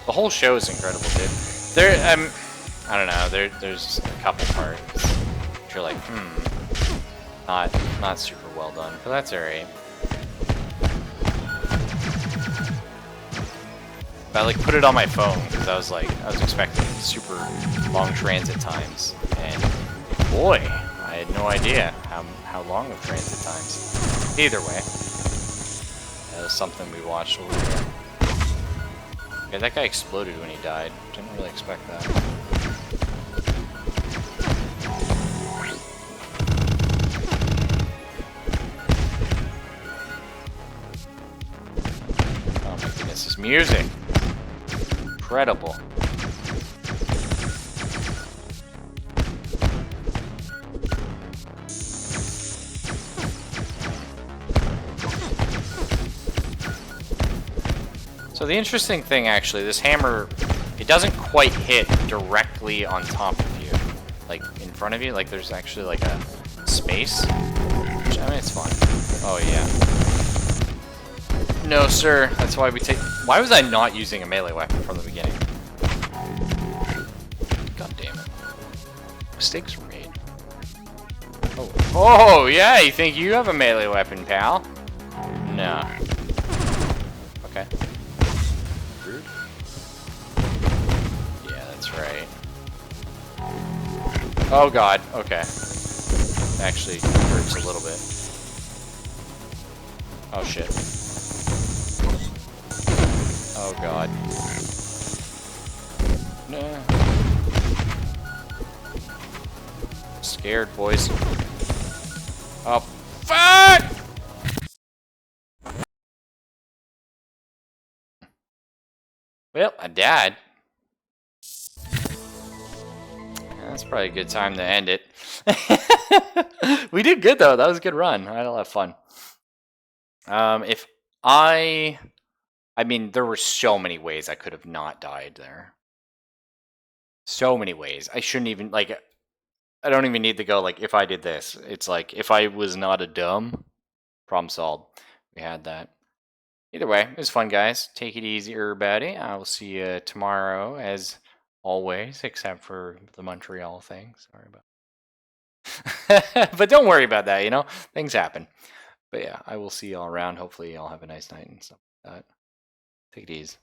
The whole show is incredible, dude. I don't know. There's a couple parts which are like, not super well done, but that's alright. I like put it on my phone because I was expecting super long transit times, and boy, I had no idea how long of transit times. Either way, that was something we watched over there. Yeah, that guy exploded when he died. Didn't really expect that. Oh my goodness, this music! Incredible. So the interesting thing, actually, this hammer, it doesn't quite hit directly on top of you, like in front of you. Like there's actually like a space. Which, I mean, it's fine. Oh yeah. No, sir. That's why we take. Why was I not using a melee weapon from the beginning? God damn it. Mistakes were made. Oh. Oh yeah. You think you have a melee weapon, pal? No. Okay. Rude. Yeah, that's right. Oh god, okay. Actually hurts a little bit. Oh shit. Oh god. No. Scared, boys. Oh, fuck! Well, I died. That's probably a good time to end it. We did good though. That was a good run. I had a lot of fun. If I mean, there were so many ways I could have not died there. So many ways. I shouldn't even like. I don't even need to go like if I did this. It's like if I was not a dumb, problem solved. We had that. Either way, it was fun, guys. Take it easy, everybody. I will see you tomorrow, as always, except for the Montreal thing. Sorry about. But don't worry about that. You know, things happen. But yeah, I will see you all around. Hopefully, y'all have a nice night and stuff like that. Take it easy.